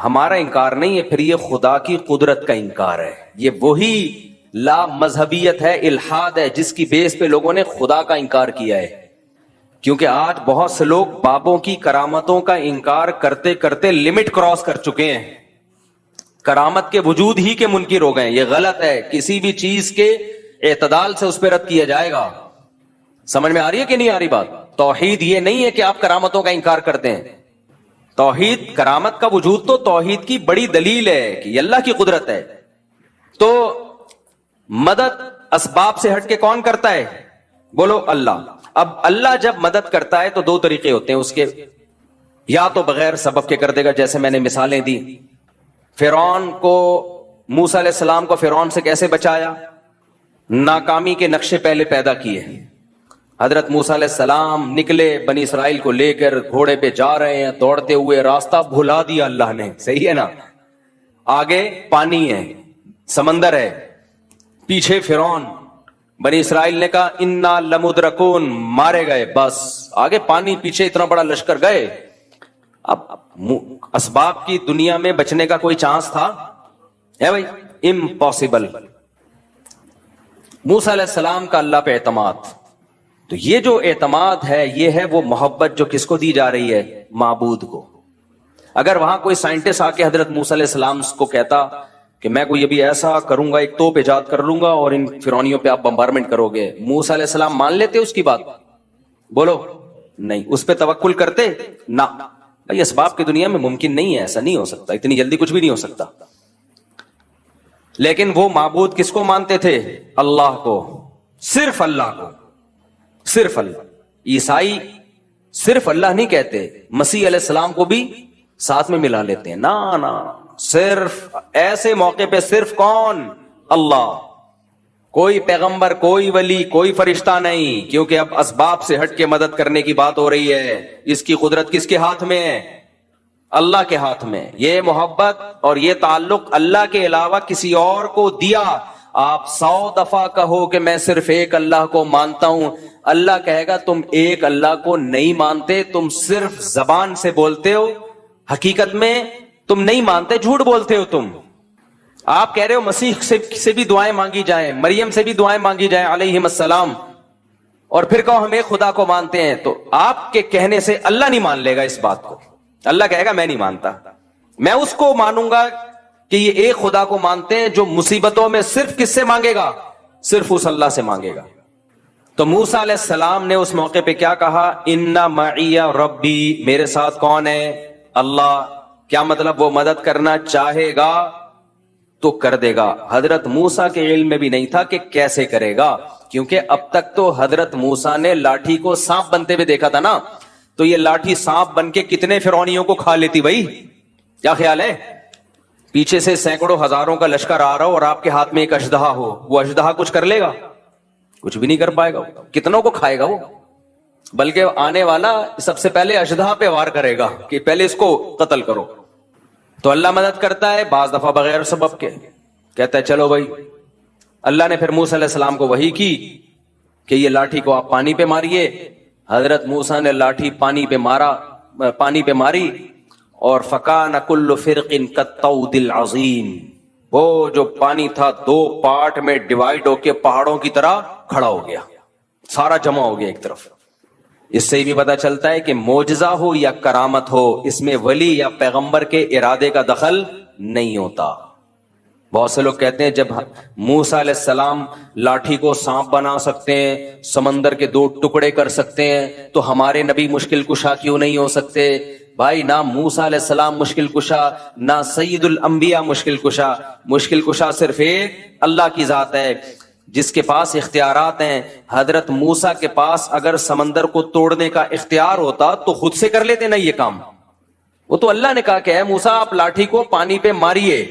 ہمارا انکار نہیں ہے، پھر یہ خدا کی قدرت کا انکار ہے۔ یہ وہی لا مذہبیت ہے، الحاد ہے، جس کی بیس پہ لوگوں نے خدا کا انکار کیا ہے۔ کیونکہ آج بہت سے لوگ بابوں کی کرامتوں کا انکار کرتے کرتے لمٹ کراس کر چکے ہیں، کرامت کے وجود ہی کے منکر ہو گئے۔ یہ غلط ہے، کسی بھی چیز کے اعتدال سے اس پہ رد کیا جائے گا۔ سمجھ میں آ رہی ہے کہ نہیں آ رہی بات؟ توحید یہ نہیں ہے کہ آپ کرامتوں کا انکار کرتے ہیں۔ توحید، کرامت کا وجود تو توحید کی بڑی دلیل ہے کہ یہ اللہ کی قدرت ہے۔ تو مدد اسباب سے ہٹ کے کون کرتا ہے؟ بولو اللہ۔ اب اللہ جب مدد کرتا ہے تو دو طریقے ہوتے ہیں اس کے، یا تو بغیر سبب کے کر دے گا، جیسے میں نے مثالیں دی۔ فرعون کو، موسیٰ علیہ السلام کو فرعون سے کیسے بچایا؟ ناکامی کے نقشے پہلے پیدا کیے۔ حضرت موسیٰ علیہ السلام نکلے بنی اسرائیل کو لے کر، گھوڑے پہ جا رہے ہیں دوڑتے ہوئے، راستہ بھلا دیا اللہ نے، صحیح ہے نا؟ آگے پانی ہے، سمندر ہے، پیچھے فرعون، بنی اسرائیل نے کہا انا لمدرکون، مارے گئے، بس آگے پانی، پیچھے اتنا بڑا لشکر گئے۔ اب اسباب کی دنیا میں بچنے کا کوئی چانس تھا؟ ہے بھائی؟ امپاسبل۔ موسیٰ علیہ السلام کا اللہ پہ اعتماد، تو یہ جو اعتماد ہے یہ ہے وہ محبت جو کس کو دی جا رہی ہے؟ معبود کو۔ اگر وہاں کوئی سائنٹسٹ آ کے حضرت موسیٰ علیہ السلام کو کہتا کہ میں کوئی ابھی ایسا کروں گا، ایک توپ ایجاد کر لوں گا اور ان فرعونیوں پہ آپ بمبارمنٹ کرو گے، موسیٰ علیہ السلام مان لیتے اس کی بات؟ بولو نہیں۔ اس پہ توکل کرتے؟ نہ بھائی، اسباب کی دنیا میں ممکن نہیں ہے، ایسا نہیں ہو سکتا، اتنی جلدی کچھ بھی نہیں ہو سکتا۔ لیکن وہ معبود کس کو مانتے تھے؟ اللہ کو، صرف اللہ کو، صرف اللہ۔ عیسائی صرف اللہ نہیں کہتے، مسیح علیہ السلام کو بھی ساتھ میں ملا لیتے ہیں۔ نا صرف ایسے موقع پہ صرف کون؟ اللہ۔ کوئی پیغمبر، کوئی ولی، کوئی فرشتہ نہیں، کیونکہ اب اسباب سے ہٹ کے مدد کرنے کی بات ہو رہی ہے۔ اس کی قدرت کس کے ہاتھ میں ہے؟ اللہ کے ہاتھ میں۔ یہ محبت اور یہ تعلق اللہ کے علاوہ کسی اور کو دیا، آپ 100 دفعہ کہو کہ میں صرف ایک اللہ کو مانتا ہوں، اللہ کہے گا تم ایک اللہ کو نہیں مانتے، تم صرف زبان سے بولتے ہو، حقیقت میں تم نہیں مانتے، جھوٹ بولتے ہو تم۔ آپ کہہ رہے ہو مسیح سے بھی دعائیں مانگی جائیں، مریم سے بھی دعائیں مانگی جائیں علیہم السلام، اور پھر کہو ہم ایک خدا کو مانتے ہیں، تو آپ کے کہنے سے اللہ نہیں مان لے گا اس بات کو۔ اللہ کہے گا میں نہیں مانتا، میں اس کو مانوں گا کہ یہ ایک خدا کو مانتے ہیں جو مصیبتوں میں صرف کس سے مانگے گا؟ صرف اس اللہ سے مانگے گا۔ تو موسیٰ علیہ السلام نے اس موقع پہ کیا کہا؟ ان معی ربی، میرے ساتھ کون ہے؟ اللہ۔ کیا مطلب؟ وہ مدد کرنا چاہے گا تو کر دے گا۔ حضرت موسیٰ کے علم میں بھی نہیں تھا کہ کیسے کرے گا، کیونکہ اب تک تو حضرت موسیٰ نے لاٹھی کو سانپ بنتے ہوئے دیکھا تھا نا، تو یہ لاٹھی سانپ بن کے کتنے فرعونیوں کو کھا لیتی بھائی؟ کیا خیال ہے؟ پیچھے سے سینکڑوں ہزاروں کا لشکر آ رہا ہو اور آپ کے ہاتھ میں ایک اژدہا ہو, وہ اژدہا کچھ کر لے گا؟ کچھ بھی نہیں کر پائے گا. کتنوں کو کھائے گا وہ؟ بلکہ آنے والا سب سے پہلے اژدہا پہ وار کرے گا کہ پہلے اس کو قتل کرو. تو اللہ مدد کرتا ہے بعض دفعہ بغیر سبب کے, کہتا ہے چلو بھائی. اللہ نے پھر موسیٰ علیہ السلام کو وحی کی کہ یہ لاٹھی کو آپ پانی پہ ماریے. حضرت موسیٰ نے لاٹھی پانی پہ ماری اور فَكَانَ كُلُّ فِرْقٍ كَالطَّوْدِ الْعَظِيمِ, وہ جو پانی تھا 2 پارٹ میں ڈیوائیڈ ہو کے پہاڑوں کی طرح کھڑا ہو گیا, سارا جمع ہو گیا ایک طرف. اس سے بھی پتا چلتا ہے کہ معجزہ ہو یا کرامت ہو, اس میں ولی یا پیغمبر کے ارادے کا دخل نہیں ہوتا. بہت سے لوگ کہتے ہیں جب موسیٰ علیہ السلام لاٹھی کو سانپ بنا سکتے ہیں, سمندر کے 2 ٹکڑے کر سکتے ہیں, تو ہمارے نبی مشکل کشا کیوں نہیں ہو سکتے؟ بھائی نہ موسیٰ علیہ السلام مشکل کشا, نہ سید الانبیاء مشکل کشا. مشکل کشا صرف ایک اللہ کی ذات ہے جس کے پاس اختیارات ہیں. حضرت موسیٰ کے پاس اگر سمندر کو توڑنے کا اختیار ہوتا تو خود سے کر لیتے نا یہ کام. وہ تو اللہ نے کہا کہ اے موسیٰ آپ لاٹھی کو پانی پہ ماریے.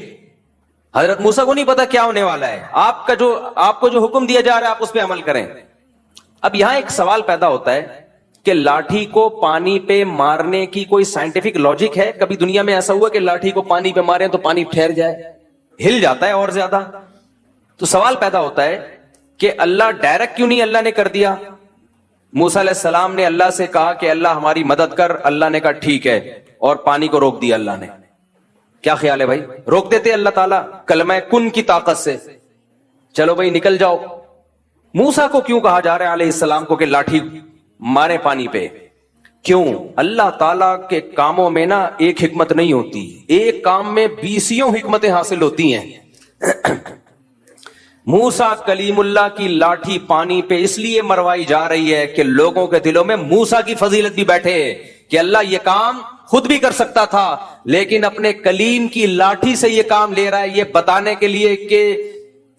حضرت موسیٰ کو نہیں پتا کیا ہونے والا ہے, آپ کو جو حکم دیا جا رہا ہے آپ اس پہ عمل کریں. اب یہاں ایک سوال پیدا ہوتا ہے کہ لاٹھی کو پانی پہ مارنے کی کوئی سائنٹیفک لاجک ہے؟ کبھی دنیا میں ایسا ہوا کہ لاٹھی کو پانی پہ ماریں تو پانی ٹھہر جائے؟ ہل جاتا ہے اور زیادہ. تو سوال پیدا ہوتا ہے کہ اللہ ڈائریکٹ کیوں نہیں اللہ نے کر دیا؟ موسیٰ علیہ السلام نے اللہ سے کہا کہ اللہ ہماری مدد کر, اللہ نے کہا ٹھیک ہے, اور پانی کو روک دیا اللہ نے. کیا خیال ہے بھائی؟ روک دیتے اللہ تعالیٰ کلمہ کن کی طاقت سے, چلو بھائی نکل جاؤ. موسیٰ کو کیوں کہا جا رہا ہے علیہ السلام کو کہ لاٹھی مارے پانی پہ؟ کیوں؟ اللہ تعالیٰ کے کاموں میں نا ایک حکمت نہیں ہوتی, ایک کام میں 20 حکمتیں حاصل ہوتی ہیں. موسیٰ کلیم اللہ کی لاٹھی پانی پہ اس لیے مروائی جا رہی ہے کہ لوگوں کے دلوں میں موسیٰ کی فضیلت بھی بیٹھے کہ اللہ یہ کام خود بھی کر سکتا تھا لیکن اپنے کلیم کی لاٹھی سے یہ کام لے رہا ہے, یہ بتانے کے لیے کہ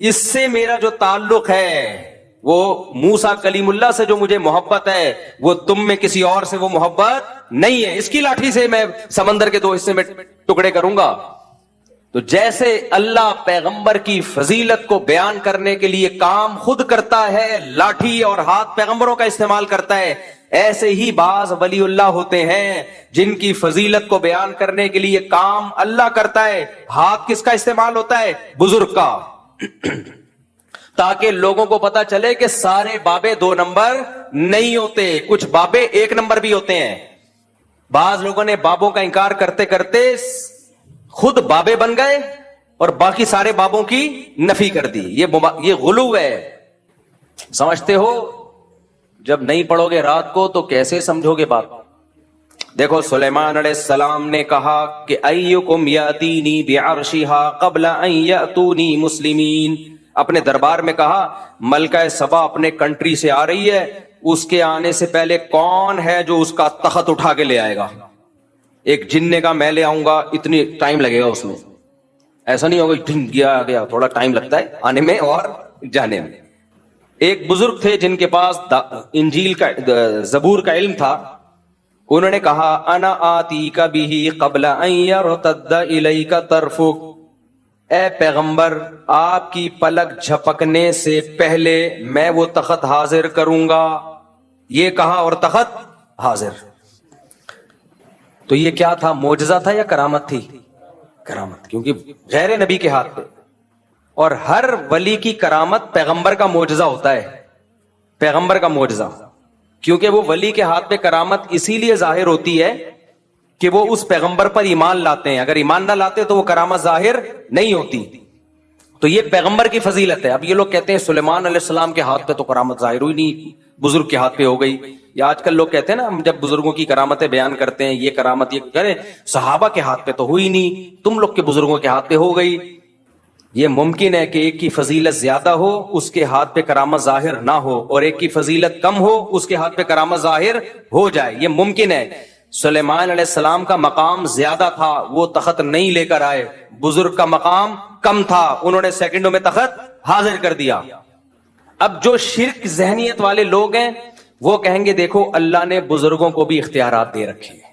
اس سے میرا جو تعلق ہے, وہ موسیٰ کلیم اللہ سے جو مجھے محبت ہے, وہ تم میں کسی اور سے وہ محبت نہیں ہے. اس کی لاٹھی سے میں سمندر کے 2 حصے میں ٹکڑے کروں گا. تو جیسے اللہ پیغمبر کی فضیلت کو بیان کرنے کے لیے کام خود کرتا ہے, لاٹھی اور ہاتھ پیغمبروں کا استعمال کرتا ہے, ایسے ہی بعض ولی اللہ ہوتے ہیں جن کی فضیلت کو بیان کرنے کے لیے کام اللہ کرتا ہے, ہاتھ کس کا استعمال ہوتا ہے؟ بزرگ کا. تاکہ لوگوں کو پتا چلے کہ سارے بابے 2 نمبر نہیں ہوتے, کچھ بابے 1 نمبر بھی ہوتے ہیں. بعض لوگوں نے بابوں کا انکار کرتے کرتے خود بابے بن گئے اور باقی سارے بابوں کی نفی کر دی. یہ غلو ہے. سمجھتے ہو؟ جب نہیں پڑھو گے رات کو تو کیسے سمجھو گے بات؟ دیکھو سلیمان علیہ السلام نے کہا کہ ایکم یاتینی بعرشھا قبل ان یاتونی مسلمین. اپنے دربار میں کہا ملکہ سبا اپنے کنٹری سے آ رہی ہے, اس کے آنے سے پہلے کون ہے جو اس کا تخت اٹھا کے لے آئے گا؟ ایک جننے کا میں لے آؤں گا, اتنی ٹائم لگے گا اس میں. ایسا نہیں ہوگا گیا, تھوڑا ٹائم لگتا ہے آنے میں اور جانے میں. ایک بزرگ تھے جن کے پاس انجیل کا زبور کا علم تھا, انہوں نے کہا انا آتیک بہ قبل ان یرتد الیک طرفک. اے پیغمبر آپ کی پلک جھپکنے سے پہلے میں وہ تخت حاضر کروں گا. یہ کہا اور تخت حاضر. تو یہ کیا تھا؟ معجزہ تھا یا کرامت تھی؟ کرامت, کیونکہ غیر نبی کے ہاتھ پہ. اور ہر ولی کی کرامت پیغمبر کا معجزہ ہوتا ہے, پیغمبر کا معجزہ, کیونکہ وہ ولی کے ہاتھ پہ کرامت اسی لیے ظاہر ہوتی ہے کہ وہ اس پیغمبر پر ایمان لاتے ہیں. اگر ایمان نہ لاتے تو وہ کرامت ظاہر نہیں ہوتی. تو یہ پیغمبر کی فضیلت ہے. اب یہ لوگ کہتے ہیں سلیمان علیہ السلام کے ہاتھ پہ تو کرامت ظاہر ہوئی نہیں, بزرگ کے ہاتھ پہ ہو گئی. یا آج کل لوگ کہتے ہیں نا, ہم جب بزرگوں کی کرامتیں بیان کرتے ہیں, یہ کرامت یہ کریں, صحابہ کے ہاتھ پہ تو ہوئی نہیں, تم لوگ کے بزرگوں کے ہاتھ پہ ہو گئی. یہ ممکن ہے کہ ایک کی فضیلت زیادہ ہو, اس کے ہاتھ پہ کرامت ظاہر نہ ہو, اور ایک کی فضیلت کم ہو, اس کے ہاتھ پہ کرامت ظاہر ہو جائے. یہ ممکن ہے. سلیمان علیہ السلام کا مقام زیادہ تھا, وہ تخت نہیں لے کر آئے. بزرگ کا مقام کم تھا, انہوں نے سیکنڈوں میں تخت حاضر کر دیا. اب جو شرک ذہنیت والے لوگ ہیں وہ کہیں گے دیکھو اللہ نے بزرگوں کو بھی اختیارات دے رکھے ہیں,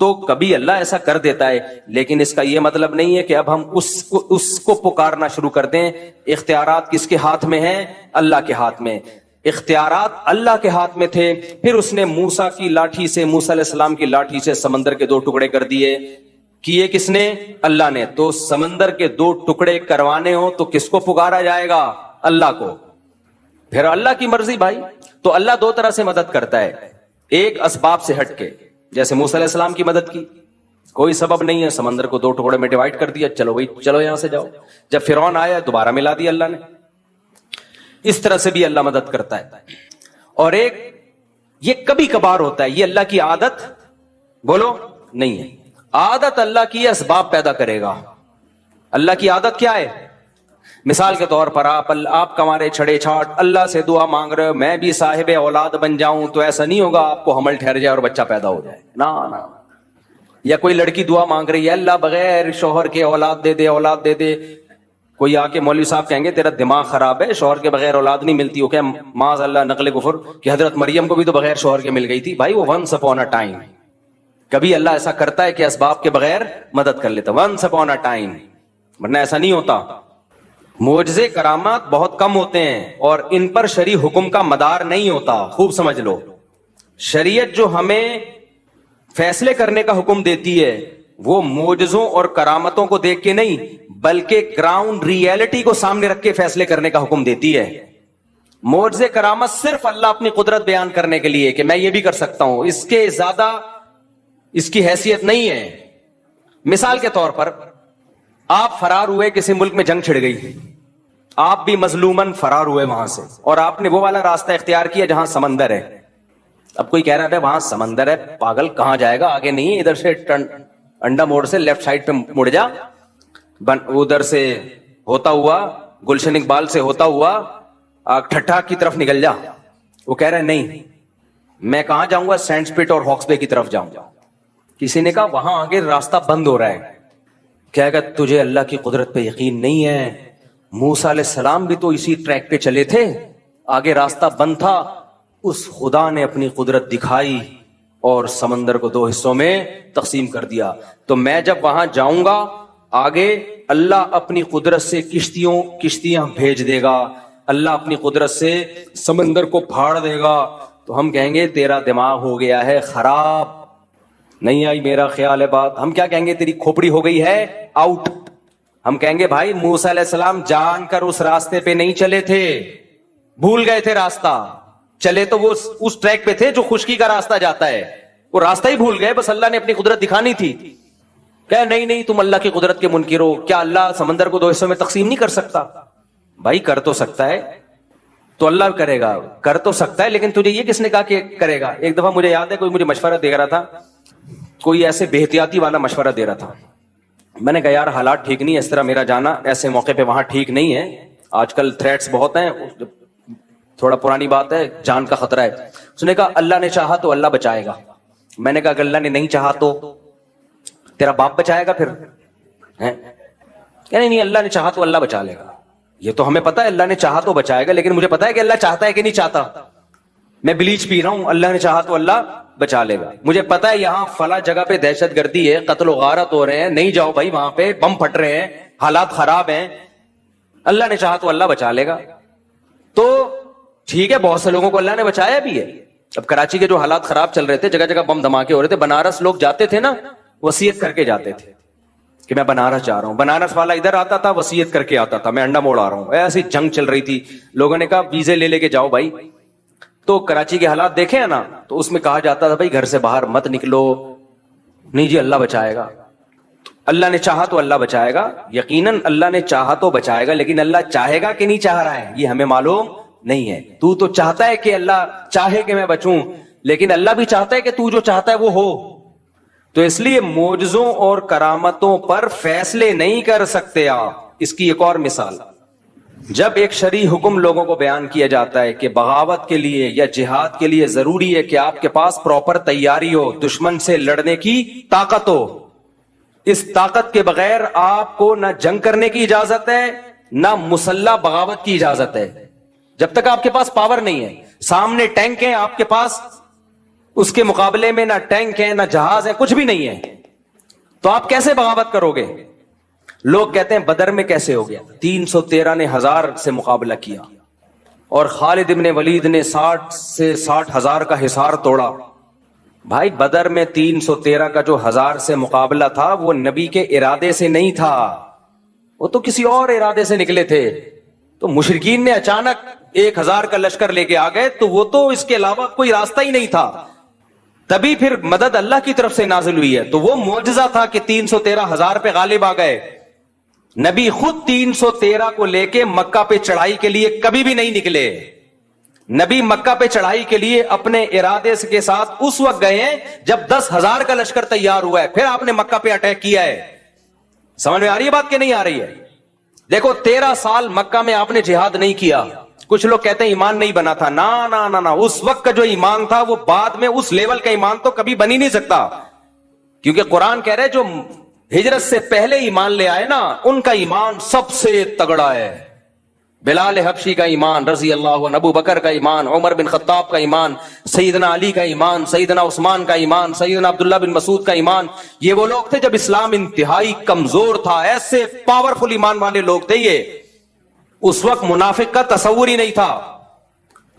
تو کبھی اللہ ایسا کر دیتا ہے، لیکن اس کا یہ مطلب نہیں ہے کہ اب ہم اس کو پکارنا شروع کر دیں۔ اختیارات کس کے ہاتھ میں ہیں؟ اللہ کے ہاتھ میں۔ اختیارات اللہ کے ہاتھ میں تھے، پھر اس نے موسیٰ کی لاٹھی سے، موسیٰ علیہ السلام کی لاٹھی سے سمندر کے 2 ٹکڑے کر دیے۔ کیے کس نے؟ اللہ نے۔ تو سمندر کے 2 ٹکڑے کروانے ہو تو کس کو پکارا جائے گا؟ اللہ کو۔ پھر اللہ کی مرضی بھائی۔ تو اللہ 2 طرح سے مدد کرتا ہے، ایک اسباب سے ہٹ کے، جیسے موسیٰ علیہ السلام کی مدد کی، کوئی سبب نہیں ہے، سمندر کو 2 ٹکڑے میں ڈیوائڈ کر دیا، چلو بھائی چلو یہاں سے جاؤ۔ جب فرعون آیا دوبارہ ملا دیا اللہ نے۔ اس طرح سے بھی اللہ مدد کرتا ہے۔ اور ایک یہ کبھی کبھار ہوتا ہے، یہ اللہ کی عادت بولو نہیں ہے۔ عادت اللہ کی اسباب پیدا کرے گا۔ اللہ کی عادت کیا ہے؟ مثال کے طور پر آپ کمارے چھڑے چھاٹ اللہ سے دعا مانگ رہے ہو میں بھی صاحب اولاد بن جاؤں، تو ایسا نہیں ہوگا آپ کو حمل ٹھہر جائے اور بچہ پیدا ہو جائے، نا۔ یا کوئی لڑکی دعا مانگ رہی ہے اللہ بغیر شوہر کے اولاد دے دے، اولاد دے دے۔ کوئی آ کے مولوی صاحب کہیں گے تیرا دماغ خراب ہے، شوہر کے بغیر اولاد نہیں ملتی، وہ کہ معاذ اللہ نقل کفر کہ حضرت مریم کو بھی تو بغیر شوہر کے مل گئی تھی۔ بھائی وہ ونس اپون اے ٹائم، کبھی اللہ ایسا کرتا ہے کہ اسباب کے بغیر مدد کر لیتا، ونس اپون اے ٹائم، ورنہ ایسا نہیں ہوتا۔ معجزے کرامات بہت کم ہوتے ہیں اور ان پر شرعی حکم کا مدار نہیں ہوتا، خوب سمجھ لو۔ شریعت جو ہمیں فیصلے کرنے کا حکم دیتی ہے وہ معجزوں اور کرامتوں کو دیکھ کے نہیں، بلکہ گراؤنڈ ریئلٹی کو سامنے رکھ کے فیصلے کرنے کا حکم دیتی ہے۔ معجزے کرامت صرف اللہ اپنی قدرت بیان کرنے کے لیے کہ میں یہ بھی کر سکتا ہوں، اس کے زیادہ اس کی حیثیت نہیں ہے۔ مثال کے طور پر آپ فرار ہوئے، کسی ملک میں جنگ چھڑ گئی، آپ بھی مظلومن فرار ہوئے وہاں سے، اور آپ نے وہ والا راستہ اختیار کیا جہاں سمندر ہے۔ اب کوئی کہہ رہا ہے وہاں سمندر ہے، پاگل کہاں جائے گا، آگے نہیں، ادھر سے انڈا موڑ سے لیفٹ سائڈ پہ مڑ جا، ادھر سے ہوتا ہوا گلشن اقبال سے ہوتا ہوا ٹھٹھا کی طرف نکل جا۔ وہ کہہ رہے نہیں، میں کہاں جاؤں گا، سینڈ سپٹ اور ہاکس بے کی طرف جاؤں گا۔ کسی نے کہا وہاں آگے راستہ بند ہو رہا ہے۔ کہے گا تجھے اللہ کی قدرت پہ یقین نہیں ہے، موسیٰ علیہ السلام بھی تو اسی ٹریک پہ چلے تھے، آگے راستہ بند تھا، اس خدا نے اپنی قدرت دکھائی اور سمندر کو 2 حصوں میں تقسیم کر دیا۔ تو میں جب وہاں جاؤں گا آگے اللہ اپنی قدرت سے کشتیاں بھیج دے گا، اللہ اپنی قدرت سے سمندر کو پھاڑ دے گا، تو ہم کہیں گے تیرا دماغ ہو گیا ہے خراب، نہیں آئی میرا خیال ہے بات۔ ہم کیا کہیں گے؟ تیری کھوپڑی ہو گئی ہے آؤٹ۔ ہم کہیں گے بھائی موسیٰ علیہ السلام جان کر اس راستے پہ نہیں چلے تھے، بھول گئے تھے راستہ، چلے تو وہ اس ٹریک پہ تھے جو خشکی کا راستہ جاتا ہے، وہ راستہ ہی بھول گئے، بس اللہ نے اپنی قدرت دکھانی تھی۔ کہ نہیں تم اللہ کی قدرت کے منکر ہو، کیا اللہ سمندر کو 2 حصوں میں تقسیم نہیں کر سکتا؟ بھائی کر تو سکتا ہے، تو اللہ کرے گا، کر تو سکتا ہے، لیکن تجھے یہ کس نے کہا کہ کرے گا؟ ایک دفعہ مجھے یاد ہے کوئی مجھے مشورہ دے رہا تھا، کوئی ایسے بے احتیاطی والا مشورہ دے رہا تھا۔ میں نے کہا یار حالات ٹھیک نہیں ہے، اس طرح میرا جانا ایسے موقع پہ وہاں ٹھیک نہیں ہے، آج کل تھریٹس بہت ہیں، تھوڑا پرانی بات ہے، جان کا خطرہ ہے۔ اس نے کہا اللہ نے چاہا تو اللہ بچائے گا۔ میں نے کہا اگر اللہ نے نہیں چاہا تو تیرا باپ بچائے گا پھر؟ نہیں اللہ نے چاہا تو اللہ بچا لے گا۔ یہ تو ہمیں پتا ہے اللہ نے چاہا تو بچائے گا، لیکن مجھے پتا ہے کہ اللہ چاہتا ہے کہ نہیں چاہتا۔ میں بلیچ پی رہا ہوں، اللہ نے چاہا تو اللہ بچا لے گا۔ مجھے پتا ہے یہاں فلاں جگہ پہ دہشت گردی ہے، قتل و غارت ہو رہے ہیں، نہیں جاؤ بھائی، وہاں پہ بم پھٹ رہے ہیں، حالات خراب ہیں، اللہ نے چاہا تو اللہ بچا لے گا۔ تو ٹھیک ہے، بہت سے لوگوں کو اللہ نے بچایا بھی ہے۔ اب کراچی کے جو حالات خراب چل رہے تھے، جگہ جگہ بم دھماکے ہو رہے تھے، بنارس لوگ جاتے تھے نا، وصیت کر کے جاتے تھے کہ میں بنارس جا رہا ہوں، بنارس والا ادھر آتا تھا وصیت کر کے آتا تھا میں انڈا موڑ آ رہا ہوں۔ ایسی جنگ چل رہی تھی، لوگوں نے کہا ویزے لے کے جاؤ بھائی۔ تو کراچی کے حالات دیکھے ہیں نا، تو اس میں کہا جاتا تھا بھائی گھر سے باہر مت نکلو، نہیں جی اللہ بچائے گا۔ اللہ نے چاہا تو اللہ بچائے گا، یقیناً اللہ نے چاہا تو بچائے گا، لیکن اللہ چاہے گا کہ نہیں چاہ رہا ہے یہ ہمیں معلوم نہیں ہے۔ تو چاہتا ہے کہ اللہ چاہے کہ میں بچوں، لیکن اللہ بھی چاہتا ہے کہ تو جو چاہتا ہے وہ ہو۔ تو اس لیے معجزوں اور کرامتوں پر فیصلے نہیں کر سکتے آپ۔ اس کی ایک اور مثال، جب ایک شرعی حکم لوگوں کو بیان کیا جاتا ہے کہ بغاوت کے لیے یا جہاد کے لیے ضروری ہے کہ آپ کے پاس پراپر تیاری ہو، دشمن سے لڑنے کی طاقت ہو، اس طاقت کے بغیر آپ کو نہ جنگ کرنے کی اجازت ہے نہ مسلح بغاوت کی اجازت ہے۔ جب تک آپ کے پاس پاور نہیں ہے، سامنے ٹینک ہیں آپ کے پاس، اس کے مقابلے میں نہ ٹینک ہے نہ جہاز ہے, کچھ بھی نہیں ہے, تو آپ کیسے بغاوت کرو گے؟ لوگ کہتے ہیں بدر میں کیسے ہو گیا؟ 313 نے 1000 سے مقابلہ کیا اور خالد ابن ولید نے 60 سے 60,000 کا حصار توڑا. بھائی بدر میں 313 کا جو 1000 سے مقابلہ تھا وہ نبی کے ارادے سے نہیں تھا, وہ تو کسی اور ارادے سے نکلے تھے. تو مشرکین نے اچانک 1000 کا لشکر لے کے آ گئے, تو وہ تو اس کے علاوہ کوئی راستہ ہی نہیں تھا. تبھی پھر مدد اللہ کی طرف سے نازل ہوئی ہے, تو وہ معجزہ تھا کہ 313,000 پہ غالب آ گئے. نبی خود 313 کو لے کے مکہ پہ چڑھائی کے لیے کبھی بھی نہیں نکلے. نبی مکہ پہ چڑھائی کے لیے اپنے ارادے کے ساتھ اس وقت گئے ہیں جب 10,000 کا لشکر تیار ہوا ہے, پھر آپ نے مکہ پہ اٹیک کیا ہے. سمجھ میں آ رہی ہے بات کہ نہیں آ رہی ہے؟ دیکھو 13 سال مکہ میں آپ نے جہاد نہیں کیا. کچھ لوگ کہتے ہیں ایمان نہیں بنا تھا. نا اس وقت کا جو ایمان تھا وہ بعد میں اس لیول کا ایمان تو کبھی بن ہی نہیں سکتا, کیونکہ قرآن کہہ رہے جو ہجرت سے پہلے ایمان لے آئے نا ان کا ایمان سب سے تگڑا ہے. بلال حبشی کا ایمان رضی اللہ عنہ, ابو بکر کا ایمان, عمر بن خطاب کا ایمان, سیدنا علی کا ایمان, سیدنا عثمان کا ایمان, سیدنا عبداللہ بن مسعود کا ایمان. یہ وہ لوگ تھے جب اسلام انتہائی کمزور تھا, ایسے پاورفل ایمان والے لوگ تھے یہ. اس وقت منافق کا تصور ہی نہیں تھا,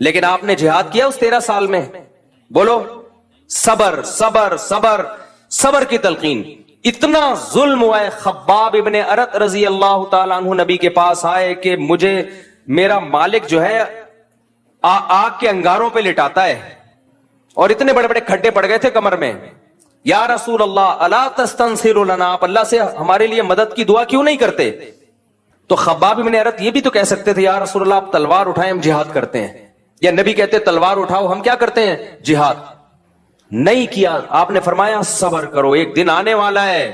لیکن آپ نے جہاد کیا اس 13 سال میں. بولو صبر صبر صبر صبر کی تلقین. اتنا ظلم ہوا ہے. خباب ابن ارت رضی اللہ تعالیٰ عنہ نبی کے پاس آئے کہ مجھے میرا مالک جو ہے آگ کے انگاروں پہ لٹاتا ہے, اور اتنے بڑے بڑے کھڈے پڑ گئے تھے کمر میں. یا رسول اللہ الا تستنصر لنا, آپ اللہ سے ہمارے لیے مدد کی دعا کیوں نہیں کرتے؟ تو خباب ابن ارت یہ بھی تو کہہ سکتے تھے یا رسول اللہ آپ تلوار اٹھائیں ہم جہاد کرتے ہیں, یا نبی کہتے تلوار اٹھاؤ ہم کیا کرتے ہیں جہاد. نہیں کیا. آپ نے فرمایا صبر کرو, ایک دن آنے والا ہے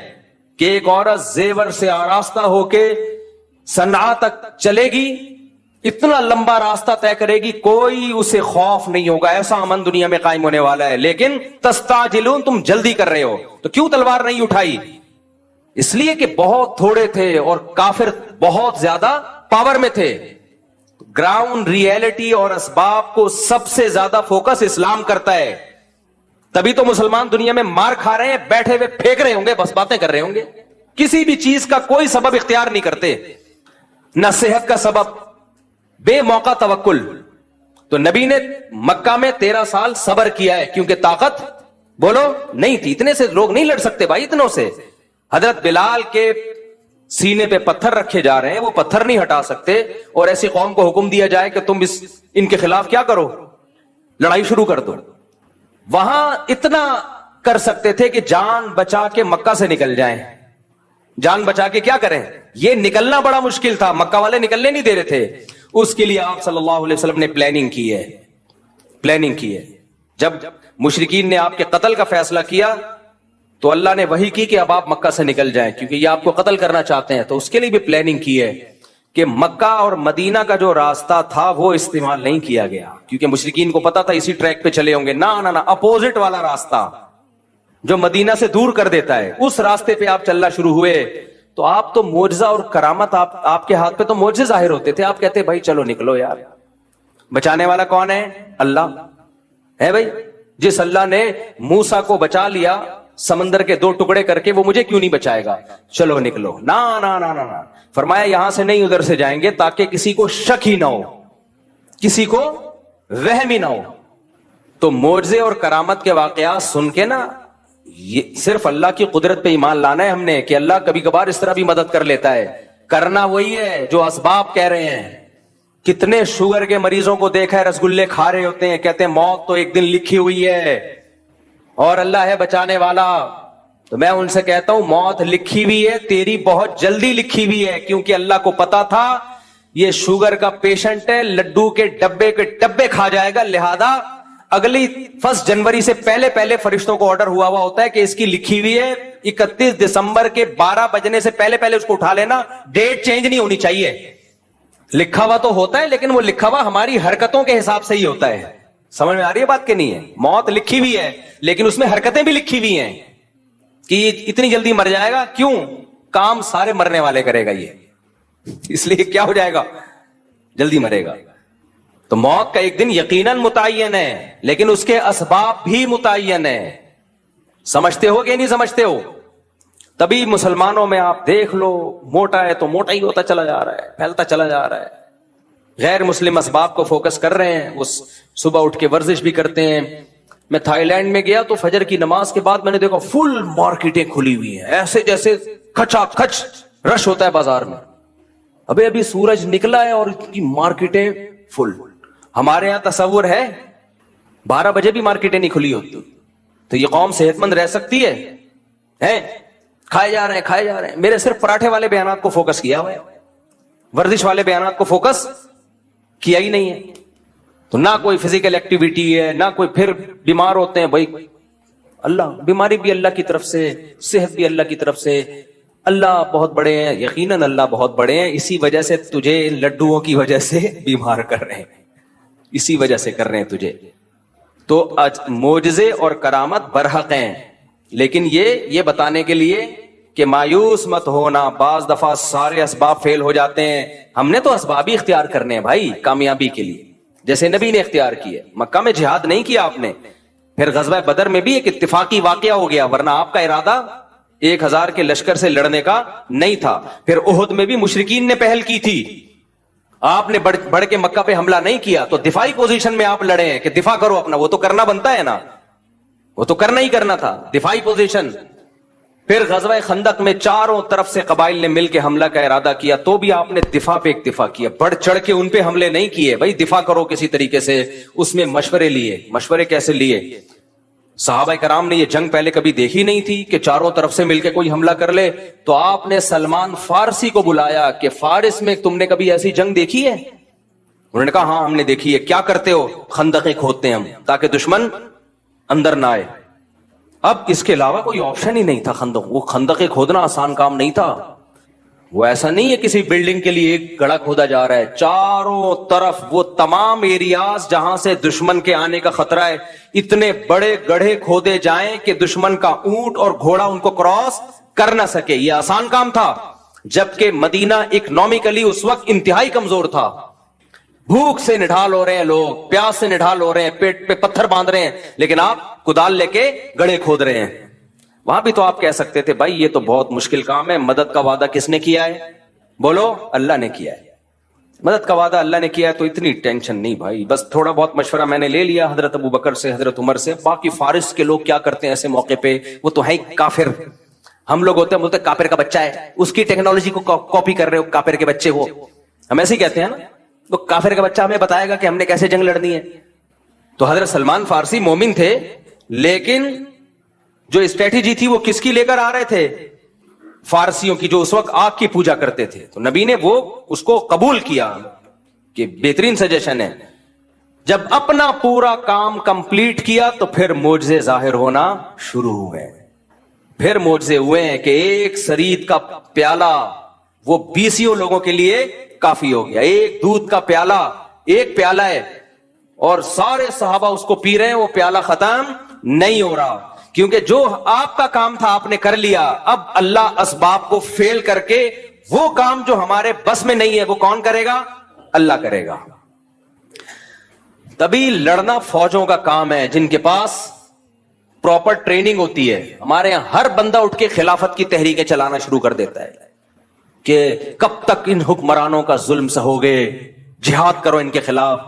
کہ ایک عورت زیور سے آراستہ ہو کے صنعاء تک چلے گی, اتنا لمبا راستہ طے کرے گی, کوئی اسے خوف نہیں ہوگا. ایسا امن دنیا میں قائم ہونے والا ہے. لیکن تستعجلون, تم جلدی کر رہے ہو, تو کیوں تلوار نہیں اٹھائی؟ اس لیے کہ بہت تھوڑے تھے اور کافر بہت زیادہ پاور میں تھے. گراؤنڈ ریئلٹی اور اسباب کو سب سے زیادہ فوکس اسلام کرتا ہے. تبھی تو مسلمان دنیا میں مار کھا رہے ہیں, بیٹھے ہوئے پھینک رہے ہوں گے, بس باتیں کر رہے ہوں گے, کسی بھی چیز کا کوئی سبب اختیار نہیں کرتے, نہ صحت کا سبب, بے موقع توکل. تو نبی نے مکہ میں 13 سال صبر کیا ہے کیونکہ طاقت بولو نہیں تھی. اتنے سے لوگ نہیں لڑ سکتے بھائی, اتنوں سے. حضرت بلال کے سینے پہ پتھر رکھے جا رہے ہیں, وہ پتھر نہیں ہٹا سکتے, اور ایسی قوم کو حکم دیا جائے کہ تم ان کے خلاف کیا کرو, لڑائی شروع کر دو. وہاں اتنا کر سکتے تھے کہ جان بچا کے مکہ سے نکل جائیں. جان بچا کے کیا کریں؟ یہ نکلنا بڑا مشکل تھا, مکہ والے نکلنے نہیں دے رہے تھے. اس کے لیے آپ صلی اللہ علیہ وسلم نے پلاننگ کی ہے. جب مشرکین نے آپ کے قتل کا فیصلہ کیا تو اللہ نے وحی کی کہ اب آپ مکہ سے نکل جائیں, کیونکہ یہ آپ کو قتل کرنا چاہتے ہیں. تو اس کے لیے بھی پلاننگ کی ہے کہ مکہ اور مدینہ کا جو راستہ تھا وہ استعمال نہیں کیا گیا, کیونکہ مشرکین کو پتا تھا اسی ٹریک پہ چلے ہوں گے. نہ اپوزٹ والا راستہ جو مدینہ سے دور کر دیتا ہے, اس راستے پہ آپ چلنا شروع ہوئے. تو آپ تو معجزہ اور کرامت, آپ کے ہاتھ پہ تو معجزے ظاہر ہوتے تھے. آپ کہتے بھائی چلو نکلو یار, بچانے والا کون ہے؟ اللہ ہے بھائی. جس اللہ نے موسیٰ کو بچا لیا سمندر کے 2 ٹکڑے کر کے, وہ مجھے کیوں نہیں بچائے گا؟ چلو نکلو. نہ فرمایا یہاں سے نہیں ادھر سے جائیں گے, تاکہ کسی کو شک ہی نہ ہو, کسی کو وہم ہی نہ ہو. تو معجزے اور کرامت کے واقعات سن کے نا, یہ صرف اللہ کی قدرت پہ ایمان لانا ہے ہم نے, کہ اللہ کبھی کبھار اس طرح بھی مدد کر لیتا ہے. کرنا وہی ہے جو اسباب کہہ رہے ہیں. کتنے شوگر کے مریضوں کو دیکھا ہے رسگلے کھا رہے ہوتے ہیں, کہتے ہیں موت تو ایک دن لکھی ہوئی ہے اور اللہ ہے بچانے والا. تو میں ان سے کہتا ہوں موت لکھی ہوئی ہے, تیری بہت جلدی لکھی ہوئی ہے, کیونکہ اللہ کو پتا تھا یہ شوگر کا پیشنٹ ہے, لڈو کے ڈبے کھا جائے گا, لہذا اگلی 1 جنوری سے پہلے فرشتوں کو آرڈر ہوا ہوتا ہے کہ اس کی لکھی ہوئی ہے 31 دسمبر کے 12 بجنے سے پہلے اس کو اٹھا لینا, ڈیٹ چینج نہیں ہونی چاہیے. لکھا ہوا تو ہوتا ہے, لیکن وہ لکھا ہوا ہماری حرکتوں کے حساب سے ہی ہوتا ہے. سمجھ میں آ رہی ہے بات کہ نہیں ہے؟ موت لکھی ہوئی ہے, لیکن اس میں حرکتیں بھی لکھی ہوئی ہیں کہ یہ اتنی جلدی مر جائے گا. کیوں؟ کام سارے مرنے والے کرے گا یہ, اس لیے کیا ہو جائے گا, جلدی مرے گا. تو موت کا ایک دن یقیناً متعین ہے، لیکن اس کے اسباب بھی متعین ہیں. سمجھتے ہو کہ نہیں سمجھتے ہو؟ تبھی مسلمانوں میں آپ دیکھ لو، موٹا ہے تو موٹا ہی ہوتا چلا جا رہا ہے، پھیلتا چلا جا رہا ہے. غیر مسلم اسباب کو فوکس کر رہے ہیں، وہ صبح اٹھ کے ورزش بھی کرتے ہیں. میں تھائی لینڈ میں گیا تو فجر کی نماز کے بعد میں نے دیکھا فل مارکیٹیں کھلی ہوئی ہیں، ایسے جیسے کھچا کھچ رش ہوتا ہے بازار میں. ابھی سورج نکلا ہے اور ان کی مارکیٹیں فل. ہمارے یہاں تصور ہے 12 بجے بھی مارکیٹیں نہیں کھلی ہوتی. تو یہ قوم صحت مند رہ سکتی ہے؟ کھائے جا رہے ہیں. میرے صرف پراٹھے والے بیانات کو فوکس کیا ہوا ہے، ورزش والے بیانات کو فوکس کیا ہی نہیں ہے. تو نہ کوئی فزیکل ایکٹیویٹی ہے، نہ کوئی، پھر بیمار ہوتے ہیں. بھائی اللہ، بیماری بھی اللہ کی طرف سے، صحت بھی اللہ کی طرف سے. اللہ بہت بڑے ہیں، یقیناً اللہ بہت بڑے ہیں. اسی وجہ سے تجھے لڈوؤں کی وجہ سے بیمار کر رہے ہیں، اسی وجہ سے کر رہے ہیں تجھے. تو معجزے اور کرامت برحق ہیں، لیکن یہ بتانے کے لیے کہ مایوس مت ہونا. بعض دفعہ سارے اسباب فیل ہو جاتے ہیں. ہم نے تو اسباب ہی اختیار کرنے ہیں بھائی کامیابی کے لیے، جیسے نبی نے اختیار کیے. مکہ میں جہاد نہیں کیا آپ نے، پھر غزوہ بدر میں بھی ایک اتفاقی واقعہ ہو گیا، ورنہ آپ کا ارادہ 1000 کے لشکر سے لڑنے کا نہیں تھا. پھر احد میں بھی مشرکین نے پہل کی تھی، آپ نے بڑھ کے مکہ پہ حملہ نہیں کیا. تو دفاعی پوزیشن میں آپ لڑے ہیں کہ دفاع کرو اپنا، وہ تو کرنا بنتا ہے نا، وہ تو کرنا ہی کرنا تھا، دفاعی پوزیشن. پھر غزوہ خندق میں چاروں طرف سے قبائل نے مل کے حملہ کا ارادہ کیا، تو بھی آپ نے دفاع پہ اکتفا کیا، بڑھ چڑھ کے ان پہ حملے نہیں کیے. بھائی دفاع کرو کسی طریقے سے. اس میں مشورے لیے. مشورے کیسے لیے؟ صحابہ کرام نے یہ جنگ پہلے کبھی دیکھی نہیں تھی کہ چاروں طرف سے مل کے کوئی حملہ کر لے. تو آپ نے سلمان فارسی کو بلایا کہ فارس میں تم نے کبھی ایسی جنگ دیکھی ہے؟ انہوں نے کہا ہاں ہم نے دیکھی ہے. کیا کرتے ہو؟ خندقیں کھودتے ہیں ہم تاکہ دشمن اندر نہ آئے. اب اس کے علاوہ کوئی آپشن ہی نہیں تھا. وہ خندقیں کھودنا آسان کام نہیں تھا. وہ ایسا نہیں ہے کسی بلڈنگ کے لیے ایک گڑھا کھودا جا رہا ہے، چاروں طرف وہ تمام ایریاز جہاں سے دشمن کے آنے کا خطرہ ہے، اتنے بڑے گڑھے کھودے جائیں کہ دشمن کا اونٹ اور گھوڑا ان کو کراس کر نہ سکے. یہ آسان کام تھا، جبکہ مدینہ اکنامکلی اس وقت انتہائی کمزور تھا. بھوک سے نڈھال ہو رہے ہیں لوگ، پیاس سے نڈھال ہو رہے ہیں، پیٹ پہ پتھر باندھ رہے ہیں، لیکن آپ کدال لے کے گڑھے کھود رہے ہیں. وہاں بھی تو آپ کہہ سکتے تھے بھائی یہ تو بہت مشکل کام ہے. مدد کا وعدہ کس نے کیا ہے؟ بولو، اللہ نے کیا ہے. مدد کا وعدہ اللہ نے کیا ہے تو اتنی ٹینشن نہیں بھائی. بس تھوڑا بہت مشورہ میں نے لے لیا حضرت ابو بکر سے، حضرت عمر سے. باقی فارس کے لوگ کیا کرتے ہیں ایسے موقع پہ؟ وہ تو ہے کافر. ہم لوگ ہوتے ہیں بولتے کافر کا بچہ ہے، اس کی ٹیکنالوجی کو کاپی کر رہے ہو، کافر کے بچے ہو. ہم ایسے ہی کہتے ہیں نا، تو کافر کا بچہ ہمیں بتائے گا کہ ہم نے کیسے جنگ لڑنی ہے. تو حضرت سلمان فارسی مومن تھے، لیکن جو اسٹریٹجی تھی وہ کس کی لے کر آ رہے تھے؟ فارسیوں کی، جو اس وقت آگ کی پوجا کرتے تھے. تو نبی نے وہ اس کو قبول کیا کہ بہترین سجیشن ہے. جب اپنا پورا کام کمپلیٹ کیا تو پھر معجزے ظاہر ہونا شروع ہوئے. پھر معجزے ہوئے ہیں کہ ایک سرید کا پیالہ وہ 20 لوگوں کے لیے کافی ہو گیا. ایک دودھ کا پیالہ، ایک پیالہ ہے اور سارے صحابہ اس کو پی رہے ہیں، وہ پیالہ ختم نہیں ہو رہا. کیونکہ جو آپ کا کام تھا آپ نے کر لیا. اب اللہ اسباب کو فیل کر کے وہ کام جو ہمارے بس میں نہیں ہے وہ کون کرے گا؟ اللہ کرے گا. تبھی لڑنا فوجوں کا کام ہے جن کے پاس پراپر ٹریننگ ہوتی ہے. ہمارے یہاں ہر بندہ اٹھ کے خلافت کی تحریکیں چلانا شروع کر دیتا ہے کہ کب تک ان حکمرانوں کا ظلم سہو گے، جہاد کرو ان کے خلاف.